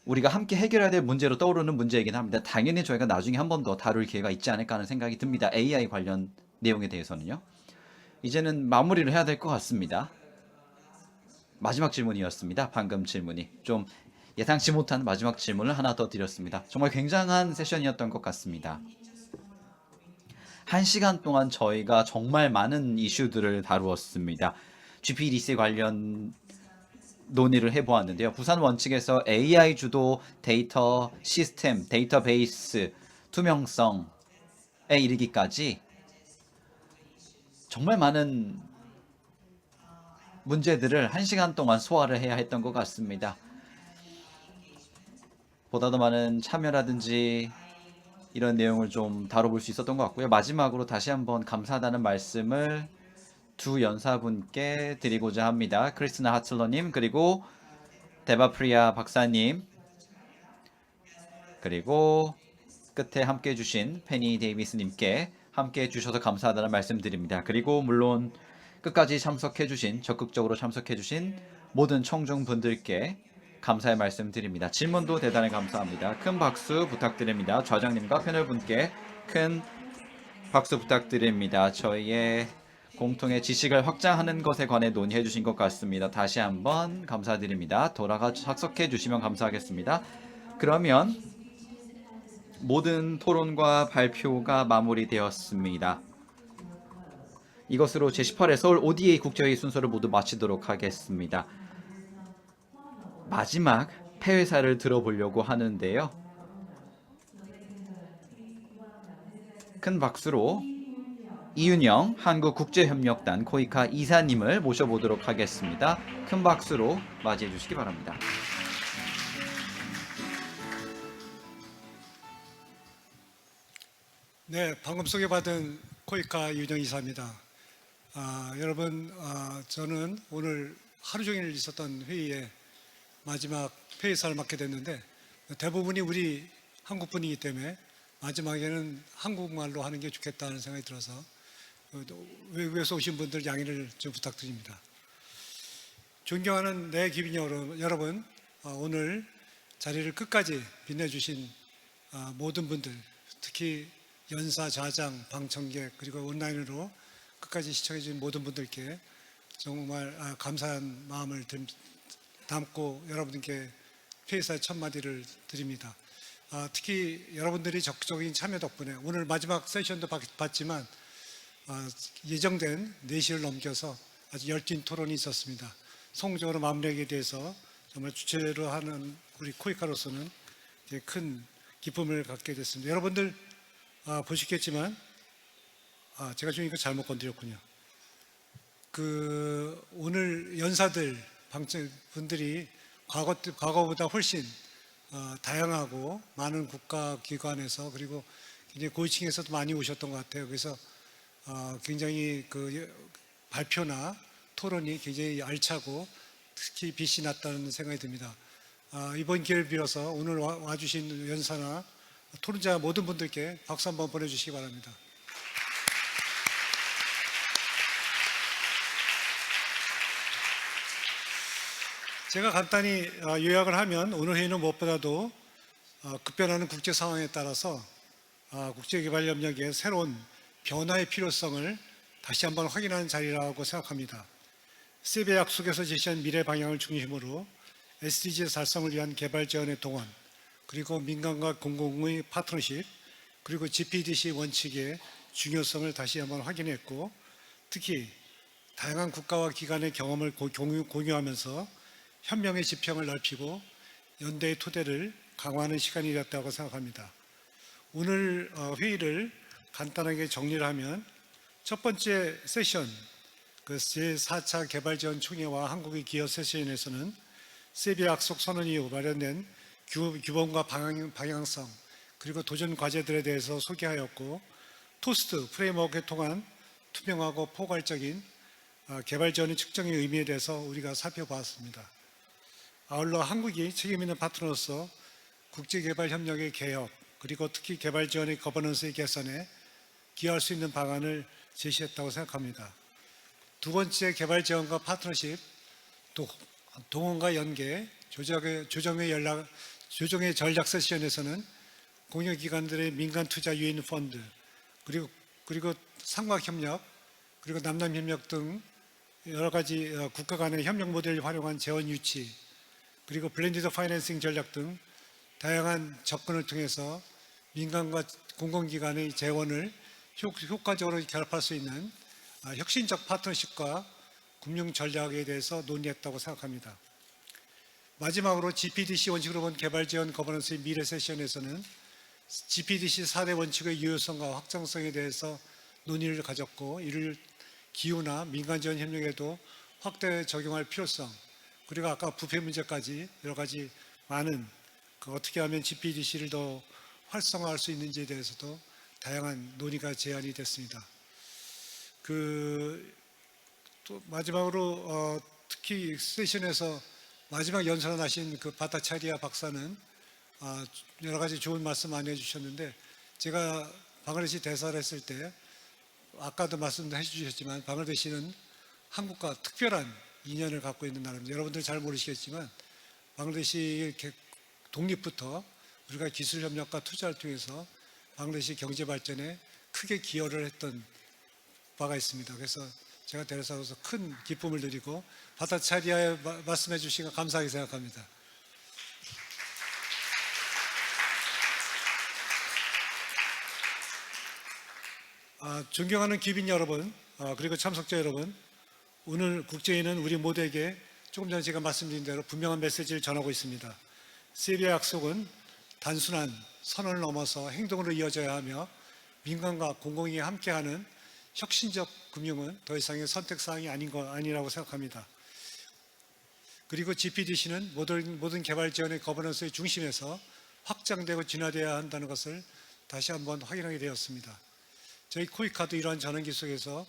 우리가 함께 해결해야 될 문제로 떠오르는 문제이긴 합니다. 당연히 저희가 나중에 한 번 더 다룰 기회가 있지 않을까 하는 생각이 듭니다. AI 관련 내용에 대해서는요. 이제는 마무리를 해야 될 것 같습니다. 마지막 질문이었습니다. 방금 질문이 좀 예상치 못한 마지막 질문을 하나 더 드렸습니다. 정말 굉장한 세션이었던 것 같습니다. 1시간 동안 저희가 정말 많은 이슈들을 다루었습니다. GPDC 관련 논의를 해보았는데요. 부산 원칙에서 AI 주도 데이터 시스템, 데이터베이스, 투명성에 이르기까지 정말 많은 문제들을 1시간 동안 소화를 해야 했던 것 같습니다. 보다 더 많은 참여라든지 이런 내용을 좀 다뤄볼 수 있었던 것 같고요. 마지막으로 다시 한번 감사하다는 말씀을 두 연사분께 드리고자 합니다. 크리스나 하틀러님 그리고 데바프리아 박사님 그리고 끝에 함께 해주신 페니 데이비스님께 함께 해주셔서 감사하다는 말씀드립니다. 그리고 물론 끝까지 참석해주신 적극적으로 참석해주신 모든 청중분들께 감사의 말씀드립니다. 질문도 대단히 감사합니다. 큰 박수 부탁드립니다. 좌장님과 패널분께 큰 박수 부탁드립니다. 저희의 공통의 지식을 확장하는 것에 관해 논의해 주신 것 같습니다. 다시 한번 감사드립니다. 돌아가 착석해 주시면 감사하겠습니다. 그러면 모든 토론과 발표가 마무리되었습니다. 이것으로 제18회 서울 ODA 국제회의 순서를 모두 마치도록 하겠습니다. 마지막 폐회사를 들어보려고 하는데요. 큰 박수로 이윤영 한국국제협력단 코이카 이사님을 모셔보도록 하겠습니다. 큰 박수로 맞이해 주시기 바랍니다. 네, 방금 소개받은 코이카 이윤영 이사입니다. 여러분, 저는 오늘 하루 종일 있었던 회의에 마지막 폐회사를 맡게 됐는데 대부분이 우리 한국 분이기 때문에 마지막에는 한국말로 하는 게 좋겠다는 생각이 들어서 외국에서 오신 분들 양해를 좀 부탁드립니다. 존경하는 내 기빈 여러분, 오늘 자리를 끝까지 빛내주신 모든 분들, 특히 연사, 좌장, 방청객 그리고 온라인으로 끝까지 시청해주신 모든 분들께 정말 감사한 마음을 담고 여러분께 폐회사의 첫 마디를 드립니다. 특히 여러분들이 적극적인 참여 덕분에 오늘 마지막 세션도 봤지만 예정된 4시를 넘겨서 아주 열띤 토론이 있었습니다. 성공적으로 마무리하게 돼서 정말 주체로 하는 우리 코이카로서는 큰 기쁨을 갖게 됐습니다. 여러분들 보시겠지만 제가 좀 이거 잘못 건드렸군요. 오늘 연사들 분들이 과거보다 훨씬 다양하고 많은 국가기관에서 그리고 굉장히 고위층에서도 많이 오셨던 것 같아요. 그래서 굉장히 발표나 토론이 굉장히 알차고 특히 빛이 났다는 생각이 듭니다. 이번 기회를 빌어서 오늘 와주신 연사나 토론자 모든 분들께 박수 한번 보내주시기 바랍니다. 제가 간단히 요약을 하면 오늘 회의는 무엇보다도 급변하는 국제 상황에 따라서 국제개발협력의 새로운 변화의 필요성을 다시 한번 확인하는 자리라고 생각합니다. 세비야 약속에서 제시한 미래 방향을 중심으로 SDG 달성을 위한 개발 지원의 동원, 그리고 민간과 공공의 파트너십, 그리고 GPDC 원칙의 중요성을 다시 한번 확인했고, 특히 다양한 국가와 기관의 경험을 공유하면서 현명의 지평을 넓히고 연대의 토대를 강화하는 시간이 되었다고 생각합니다. 오늘 회의를 간단하게 정리를 하면 첫 번째 세션, 제4차 개발지원 총회와 한국의 기여 세션에서는 세비야 약속 선언이 마련된 규범과 방향성 그리고 도전 과제들에 대해서 소개하였고, 토스트 프레임워크에 통한 투명하고 포괄적인 개발 지원의 측정의 의미에 대해서 우리가 살펴보았습니다. 아울러 한국이 책임있는 파트너로서 국제개발협력의 개혁 그리고 특히 개발 지원의 거버넌스의 개선에 기여할 수 있는 방안을 제시했다고 생각합니다. 두 번째, 개발 지원과 파트너십, 동원과 연계, 조정의 전략 세션에서는 공여기관들의 민간 투자 유인 펀드, 그리고 삼각협력, 그리고 남남협력 등 여러 가지 국가 간의 협력 모델을 활용한 재원 유치, 그리고 블렌디드 파이낸싱 전략 등 다양한 접근을 통해서 민간과 공공기관의 재원을 효과적으로 결합할 수 있는 혁신적 파트너십과 금융 전략에 대해서 논의했다고 생각합니다. 마지막으로 GPDC 원칙으로 본 개발 지원 거버넌스의 미래 세션에서는 GPDC 4대 원칙의 유효성과 확장성에 대해서 논의를 가졌고, 이를 기후나 민간 지원 협력에도 확대 적용할 필요성, 그리고 아까 부패 문제까지 여러 가지 많은 어떻게 하면 GPDC를 더 활성화할 수 있는지에 대해서도 다양한 논의가 제안이 됐습니다. 또 마지막으로 특히 세션에서 마지막 연설을 하신 바타차리아 박사는 여러 가지 좋은 말씀 많이 해주셨는데, 제가 방글라데시 대사를 했을 때 아까도 말씀해 주셨지만 방글라데시는 한국과 특별한 인연을 갖고 있는 나라입니다. 여러분들 잘 모르시겠지만 방글라데시 독립부터 우리가 기술 협력과 투자를 통해서 방글라데시 경제 발전에 크게 기여를 했던 바가 있습니다. 그래서 제가 대사로서 큰 기쁨을 드리고 바타차리아에 말씀해 주신 거 감사하게 생각합니다. 존경하는 귀빈 여러분, 그리고 참석자 여러분, 오늘 국제회의는 우리 모두에게 조금 전에 제가 말씀드린 대로 분명한 메시지를 전하고 있습니다. 세비야 약속은 단순한 선언을 넘어서 행동으로 이어져야 하며, 민간과 공공이 함께하는 혁신적 금융은 더 이상의 선택사항이 아니라고 생각합니다. 그리고 GPDC는 모든 개발 지원의 거버넌스의 중심에서 확장되고 진화되어야 한다는 것을 다시 한번 확인하게 되었습니다. 저희 코이카도 이러한 전환기 속에서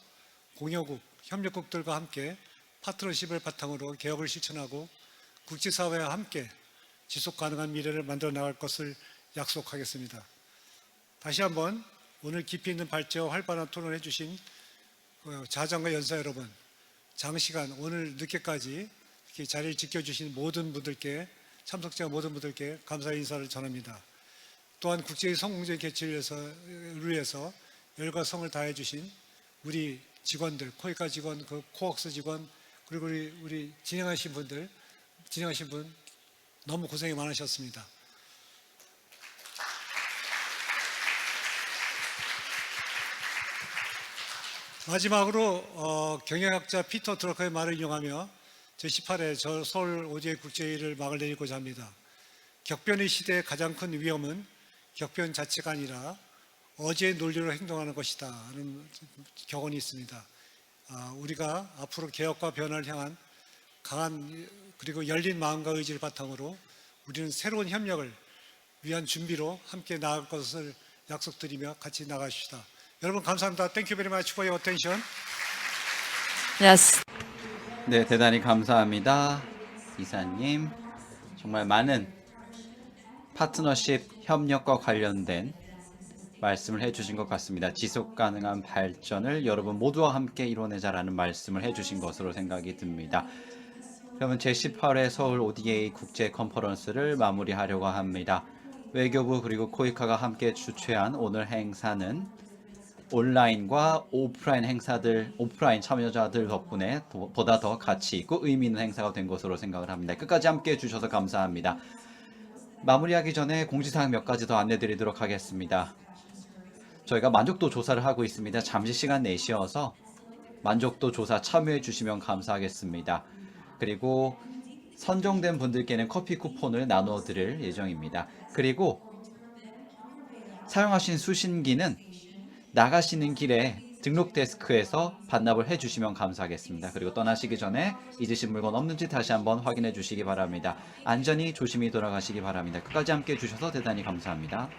공여국, 협력국들과 함께 파트너십을 바탕으로 개혁을 실천하고 국제사회와 함께 지속 가능한 미래를 만들어 나갈 것을 약속하겠습니다. 다시 한번 오늘 깊이 있는 발제와 활발한 토론을 해주신 자장과 연사 여러분, 장시간 오늘 늦게까지 이렇게 자리를 지켜주신 모든 분들께, 참석자 모든 분들께 감사의 인사를 전합니다. 또한 국제의 성공적인 개최를 위해서 열과 성을 다해 주신 우리 직원들, 코이카 직원, 코웍스 직원, 그리고 우리 진행하신 분 너무 고생이 많으셨습니다. 마지막으로 경영학자 피터 드러커의 말을 인용하며 제18회 서울 오지회 국제회의를 막을 내리고자 합니다. 격변의 시대의 가장 큰 위험은 격변 자체가 아니라 어제의 논리로 행동하는 것이다 하는 격언이 있습니다. 우리가 앞으로 개혁과 변화를 향한 강한 그리고 열린 마음과 의지를 바탕으로 우리는 새로운 협력을 위한 준비로 함께 나아갈 것을 약속드리며 같이 나가십시다. 여러분 감사합니다. Thank you very much for your attention. Yes. 네, 대단히 감사합니다. 이사님. 정말 많은 파트너십 협력과 관련된 말씀을 해주신 것 같습니다. 지속 가능한 발전을 여러분 모두와 함께 이뤄내자라는 말씀을 해주신 것으로 생각이 듭니다. 그러면 제18회 서울 ODA 국제 컨퍼런스를 마무리하려고 합니다. 외교부 그리고 코이카가 함께 주최한 오늘 행사는 온라인과 오프라인 행사들, 오프라인 참여자들 덕분에 보다 더 가치 있고 의미 있는 행사가 된 것으로 생각을 합니다. 끝까지 함께 해주셔서 감사합니다. 마무리하기 전에 공지사항 몇 가지 더 안내드리도록 하겠습니다. 저희가 만족도 조사를 하고 있습니다. 잠시 시간 내쉬어서 만족도 조사 참여해 주시면 감사하겠습니다. 그리고 선정된 분들께는 커피 쿠폰을 나누어 드릴 예정입니다. 그리고 사용하신 수신기는 나가시는 길에 등록 데스크에서 반납을 해주시면 감사하겠습니다. 그리고 떠나시기 전에 잊으신 물건 없는지 다시 한번 확인해 주시기 바랍니다. 안전히 조심히 돌아가시기 바랍니다. 끝까지 함께 해주셔서 대단히 감사합니다.